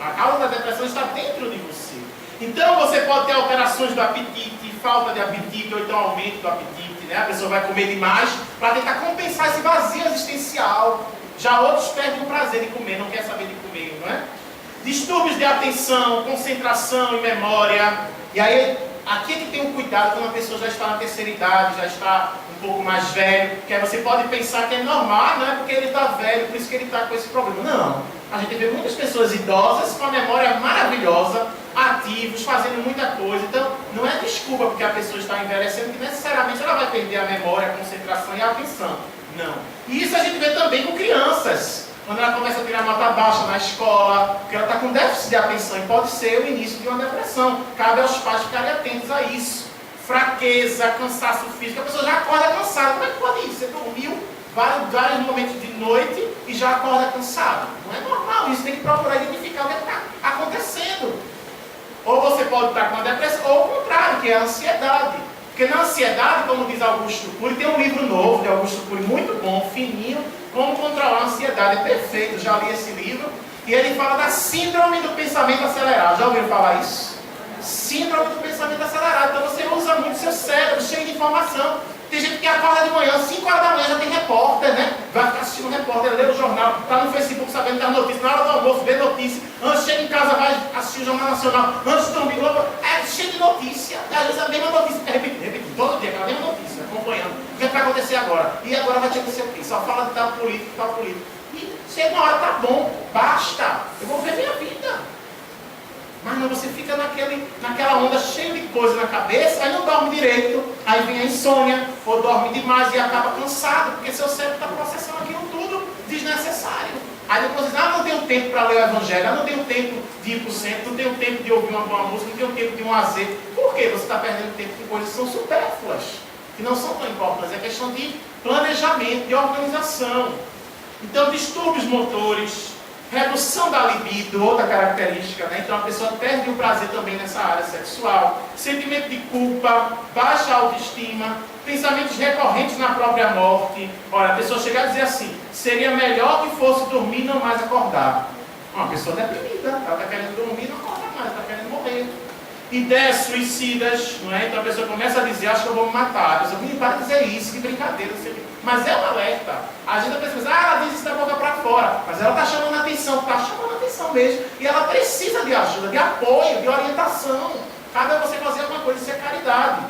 A causa da depressão está dentro de você. Então você pode ter alterações do apetite, falta de apetite, ou então aumento do apetite, né? A pessoa vai comer demais para tentar compensar esse vazio existencial. Já outros perdem o prazer de comer, não quer saber de comer, não é? Distúrbios de atenção, concentração e memória. E aí, aqui é que tem um cuidado quando a pessoa já está na terceira idade, já está um pouco mais velho, que aí você pode pensar que é normal, não é porque ele está velho, por isso que ele está com esse problema. Não. A gente vê muitas pessoas idosas com a memória maravilhosa, ativa, ativos, fazendo muita coisa. Então, não é desculpa porque a pessoa está envelhecendo que necessariamente ela vai perder a memória, a concentração e a atenção. Não. E isso a gente vê também com crianças. Quando ela começa a tirar nota baixa na escola, porque ela está com déficit de atenção e pode ser o início de uma depressão. Cabe aos pais ficarem atentos a isso. Fraqueza, cansaço físico, a pessoa já acorda cansada. Como é que pode isso? Você dormiu vários momentos de noite e já acorda cansado. Não é normal isso, tem que procurar identificar o que está acontecendo. Ou você pode estar com a depressão, ou o contrário, que é a ansiedade. Porque na ansiedade, como diz Augusto Cury, tem um livro novo de Augusto Cury, muito bom, fininho, Como Controlar a Ansiedade, é perfeito, já li esse livro, e ele fala da síndrome do pensamento acelerado. Já ouviram falar isso? Síndrome do pensamento acelerado. Então você usa muito seu cérebro, cheio de informação. Tem gente que acorda de manhã, 5 horas da manhã já tem repórter, né? Vai ficar assistindo o repórter, lê o jornal, está no Facebook sabendo das notícias, na hora do almoço vê notícia, antes chega em casa vai assistir o Jornal Nacional, antes de dormir, cheio de notícia, às vezes a mesma notícia, repetindo, todo dia, aquela mesma notícia, acompanhando, o que vai acontecer agora? E agora vai acontecer o quê? Só fala de tal político, tal político. E chega uma hora, tá bom, basta, eu vou ver minha vida. Mas não, você fica naquela onda cheia de coisa na cabeça, aí não dorme direito, aí vem a insônia, ou dorme demais e acaba cansado, porque seu cérebro está processando aquilo tudo desnecessário. Aí depois diz, não tenho tempo para ler o Evangelho, não tenho tempo de ir para o centro, não tenho tempo de ouvir uma boa música, não tenho tempo de um lazer. Por quê? Você está perdendo tempo com coisas que são supérfluas, que não são tão importantes. É questão de planejamento, de organização. Então, distúrbios motores, redução da libido, outra característica, né? Então a pessoa perde o prazer também nessa área sexual, sentimento de culpa, baixa autoestima, pensamentos recorrentes na própria morte. Olha, a pessoa chegar a dizer assim, seria melhor que fosse dormir e não mais acordar. Uma pessoa deprimida, ela está querendo dormir e não acorda mais, está querendo morrer. Ideias suicidas, não é? Então a pessoa começa a dizer, acho que eu vou me matar. A pessoa, para de dizer isso, que brincadeira. Mas é um alerta. A gente pensa, ela diz isso da boca para fora. Mas ela está chamando a atenção, está chamando a atenção mesmo. E ela precisa de ajuda, de apoio, de orientação. Cabe a você fazer alguma coisa, isso é caridade.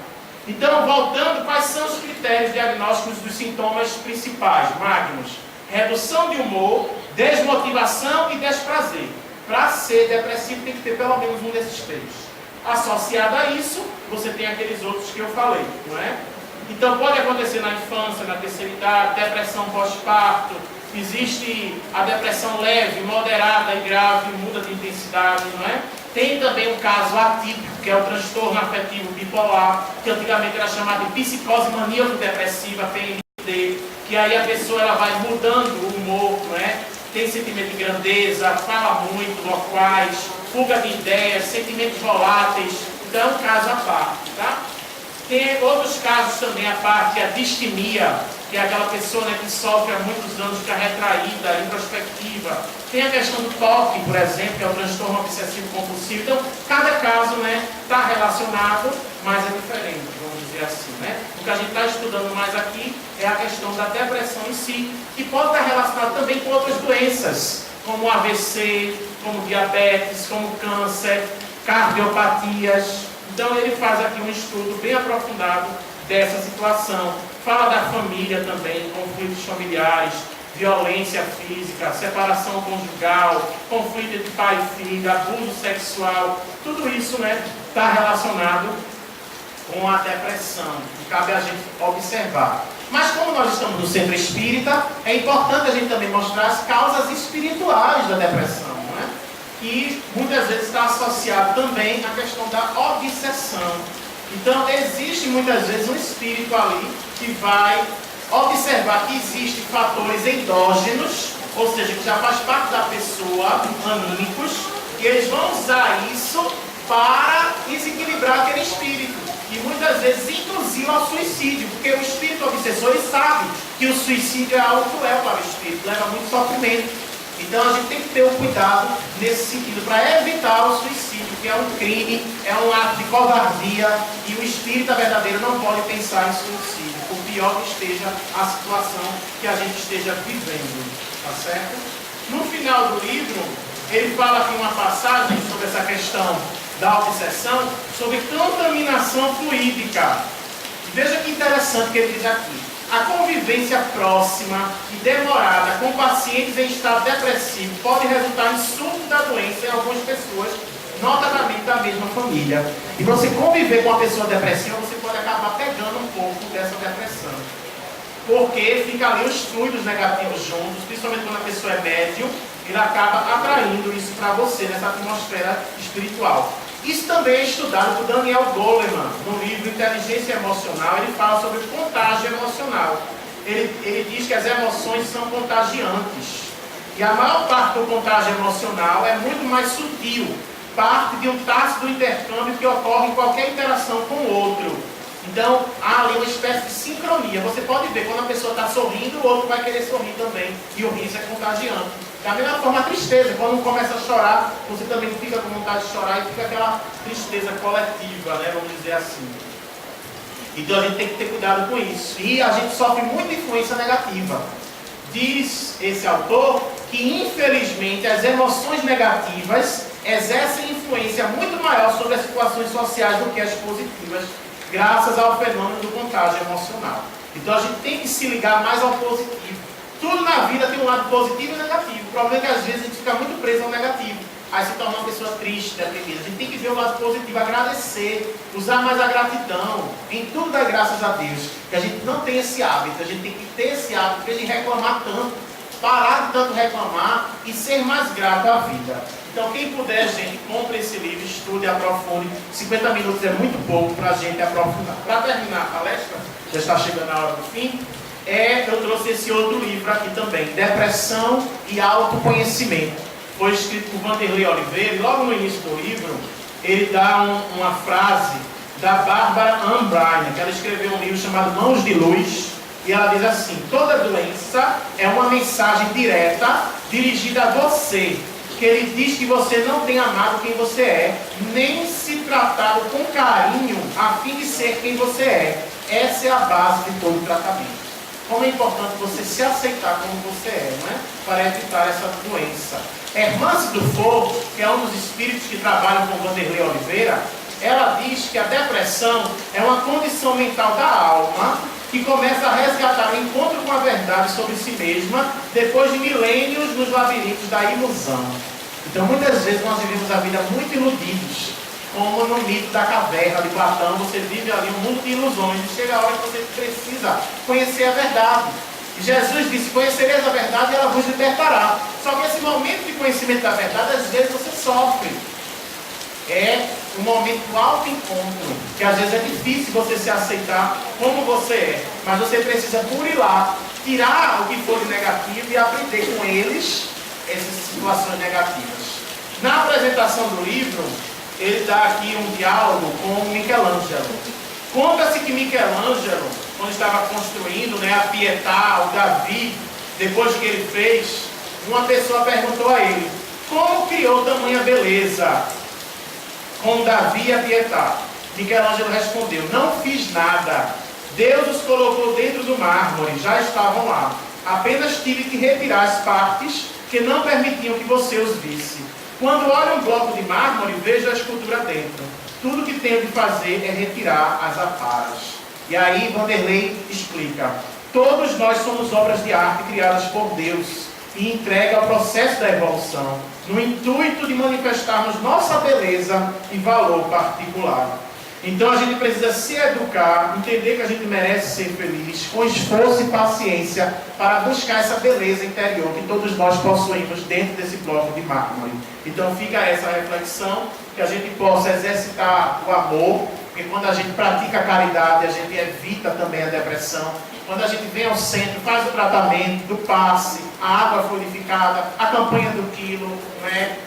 Então, voltando, quais são os critérios diagnósticos dos sintomas principais, Magnus? Redução de humor, desmotivação e desprazer. Para ser depressivo tem que ter pelo menos um desses três. Associado a isso, você tem aqueles outros que eu falei, não é? Então pode acontecer na infância, na terceira idade, depressão pós-parto, existe a depressão leve, moderada e grave, muda de intensidade, não é? Tem também um caso atípico, que é o transtorno afetivo bipolar, que antigamente era chamado de psicose maníaco-depressiva, PMD, que aí a pessoa ela vai mudando o humor, não é? Tem sentimento de grandeza, fala muito, loquaz, fuga de ideias, sentimentos voláteis. Então é um caso à parte, tá? Tem outros casos também à parte, a distimia, que é aquela pessoa, né, que sofre há muitos anos, fica retraída, introspectiva. Tem a questão do TOC, por exemplo, que é o transtorno obsessivo compulsivo. Então, cada caso, né, está relacionado, mas é diferente, vamos dizer assim, né? O que a gente está estudando mais aqui é a questão da depressão em si, que pode estar relacionado também com outras doenças, como AVC, como diabetes, como câncer, cardiopatias. Então ele faz aqui um estudo bem aprofundado dessa situação. Fala da família também, conflitos familiares, violência física, separação conjugal, conflito entre pai e filho, abuso sexual. Tudo isso, né, está relacionado com a depressão. E cabe a gente observar. Mas como nós estamos no centro espírita, é importante a gente também mostrar as causas espirituais da depressão, não é? Que muitas vezes está associado também à questão da obsessão. Então existe muitas vezes um espírito ali que vai observar que existem fatores endógenos, ou seja, que já faz parte da pessoa, anímicos, e eles vão usar isso para desequilibrar aquele espírito. E muitas vezes induziu ao suicídio, porque o espírito obsessor ele sabe que o suicídio é algo cruel para o espírito, leva muito sofrimento. Então a gente tem que ter um cuidado nesse sentido, para evitar o suicídio, que é um crime, é um ato de covardia, e o espírita verdadeiro não pode pensar em suicídio, por pior que esteja a situação que a gente esteja vivendo, tá certo? No final do livro, ele fala aqui uma passagem sobre essa questão da obsessão, sobre contaminação fluídica. Veja que interessante que ele diz aqui. A convivência próxima e demorada com pacientes em estado depressivo pode resultar em surto da doença em algumas pessoas, notadamente da mesma família. E você conviver com uma pessoa depressiva, você pode acabar pegando um pouco dessa depressão. Porque fica ali os fluidos negativos juntos, principalmente quando a pessoa é médium, ele acaba atraindo isso para você nessa atmosfera espiritual. Isso também é estudado por Daniel Goleman, no livro Inteligência Emocional. Ele fala sobre contágio emocional. Ele diz que as emoções são contagiantes. E a maior parte do contágio emocional é muito mais sutil, parte de um tácito intercâmbio que ocorre em qualquer interação com o outro. Então, há ali uma espécie de sincronia. Você pode ver, quando a pessoa está sorrindo, o outro vai querer sorrir também. E o riso é contagiante. Da mesma forma, a tristeza. Quando um começa a chorar, você também fica com vontade de chorar e fica aquela tristeza coletiva, né? Vamos dizer assim. Então, a gente tem que ter cuidado com isso. E a gente sofre muita influência negativa. Diz esse autor que, infelizmente, as emoções negativas exercem influência muito maior sobre as situações sociais do que as positivas, graças ao fenômeno do contágio emocional. Então a gente tem que se ligar mais ao positivo. Tudo na vida tem um lado positivo e negativo. O problema é que às vezes a gente fica muito preso ao negativo. Aí se torna uma pessoa triste, deprimida. A gente tem que ver o lado positivo, agradecer, usar mais a gratidão. Em tudo dar graças a Deus. Que a gente não tem esse hábito. A gente tem que ter esse hábito, de reclamar tanto, parar de tanto reclamar e ser mais grato à vida. Então, quem puder, gente, compre esse livro, estude, aprofunde. 50 minutos é muito pouco para a gente aprofundar. Para terminar a palestra, já está chegando a hora do fim, eu trouxe esse outro livro aqui também, Depressão e Autoconhecimento. Foi escrito por Vanderlei Oliveira, e logo no início do livro, ele dá uma frase da Bárbara Ann Bryan, que ela escreveu um livro chamado Mãos de Luz, e ela diz assim: toda doença é uma mensagem direta dirigida a você, que ele diz que você não tem amado quem você é, nem se tratado com carinho a fim de ser quem você é. Essa é a base de todo tratamento. Como é importante você se aceitar como você é, não é? Para evitar essa doença. Hermance Dufour, que é um dos espíritos que trabalham com Vanderlei Oliveira, ela diz que a depressão é uma condição mental da alma que começa a resgatar o encontro com a verdade sobre si mesma depois de milênios nos labirintos da ilusão. Então, muitas vezes nós vivemos a vida muito iludidos, como no mito da caverna de Platão. Você vive ali um mundo de ilusões e chega a hora que você precisa conhecer a verdade. E Jesus disse: conhecereis a verdade e ela vos libertará. Só que esse momento de conhecimento da verdade, às vezes você sofre. É um momento do autoencontro, que às vezes é difícil você se aceitar como você é, mas você precisa burilar, tirar o que for de negativo e aprender com eles essas situações negativas. Na apresentação do livro, ele dá aqui um diálogo com Michelangelo. Conta-se que Michelangelo, quando estava construindo, a Pietà, o Davi, depois que ele fez, uma pessoa perguntou a ele: como criou tamanha beleza com Davi e a Pietà? Michelangelo respondeu: não fiz nada. Deus os colocou dentro do mármore, já estavam lá. Apenas tive que retirar as partes que não permitiam que você os visse. Quando olho um bloco de mármore, vejo a escultura dentro. Tudo que tenho de fazer é retirar as aparas. E aí Vanderlei explica: todos nós somos obras de arte criadas por Deus e entregue ao processo da evolução, no intuito de manifestarmos nossa beleza e valor particular. Então a gente precisa se educar, entender que a gente merece ser feliz, com esforço e paciência, para buscar essa beleza interior que todos nós possuímos dentro desse bloco de mármore. Então fica essa reflexão, que a gente possa exercitar o amor, porque quando a gente pratica a caridade, a gente evita também a depressão. Quando a gente vem ao centro, faz o tratamento do passe, a água fluidificada, a campanha do quilo,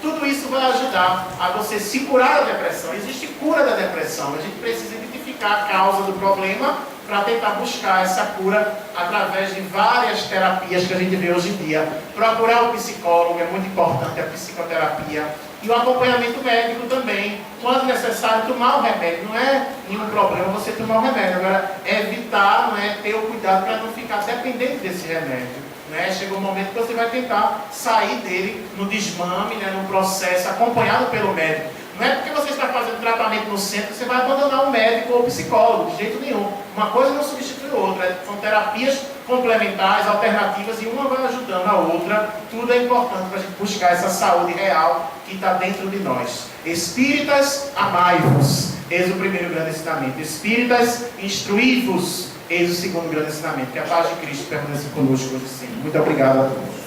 tudo isso vai ajudar a você se curar da depressão. Existe cura da depressão, a gente precisa identificar a causa do problema para tentar buscar essa cura através de várias terapias que a gente vê hoje em dia. Procurar o psicólogo é muito importante, a psicoterapia. E o acompanhamento médico também. Quando necessário, tomar o remédio. Não é nenhum problema você tomar o remédio. Agora, evitar, ter o cuidado para não ficar dependente desse remédio. Chega um momento que você vai tentar sair dele no desmame, num processo acompanhado pelo médico. Não é porque você está fazendo tratamento no centro, você vai abandonar o médico ou o psicólogo, de jeito nenhum. Uma coisa não substitui a outra. São terapias complementares, alternativas, e uma vai ajudando a outra. Tudo é importante para a gente buscar essa saúde real que está dentro de nós. Espíritas, amai-vos. Eis o primeiro grande ensinamento. Espíritas, instruí-vos. Eis o segundo grande ensinamento. Que a paz de Cristo permaneça conosco hoje sempre. Muito obrigado a todos.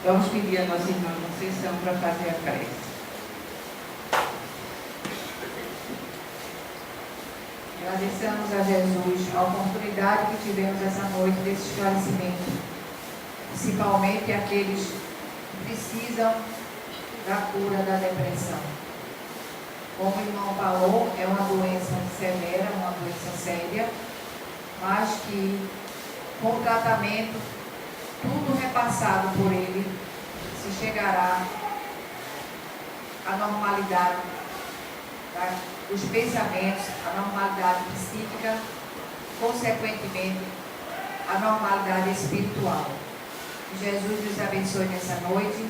Vamos pedir a nossa irmã Conceição para fazer a prece. Agradecemos a Jesus a oportunidade que tivemos essa noite desse esclarecimento, principalmente aqueles que precisam da cura da depressão. Como o irmão falou, é uma doença severa, uma doença séria, mas que com o tratamento, tudo repassado por ele, se chegará à normalidade dos pensamentos, à normalidade psíquica, consequentemente, à normalidade espiritual. Que Jesus nos abençoe nessa noite,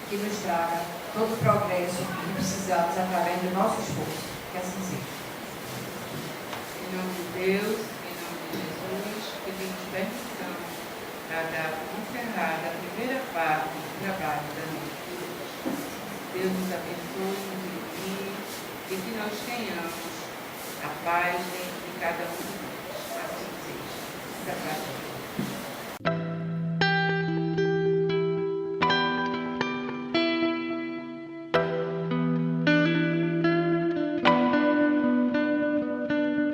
que nos traga todo o progresso que precisamos através do nosso esforço. Que assim seja. Em nome de Deus, em nome de Jesus, pedimos permissão para dar por encerrada a primeira parte do trabalho da noite de hoje. Deus nos abençoe, nos ilumine e que nós tenhamos a paz dentro de cada um de nós. Assim seja.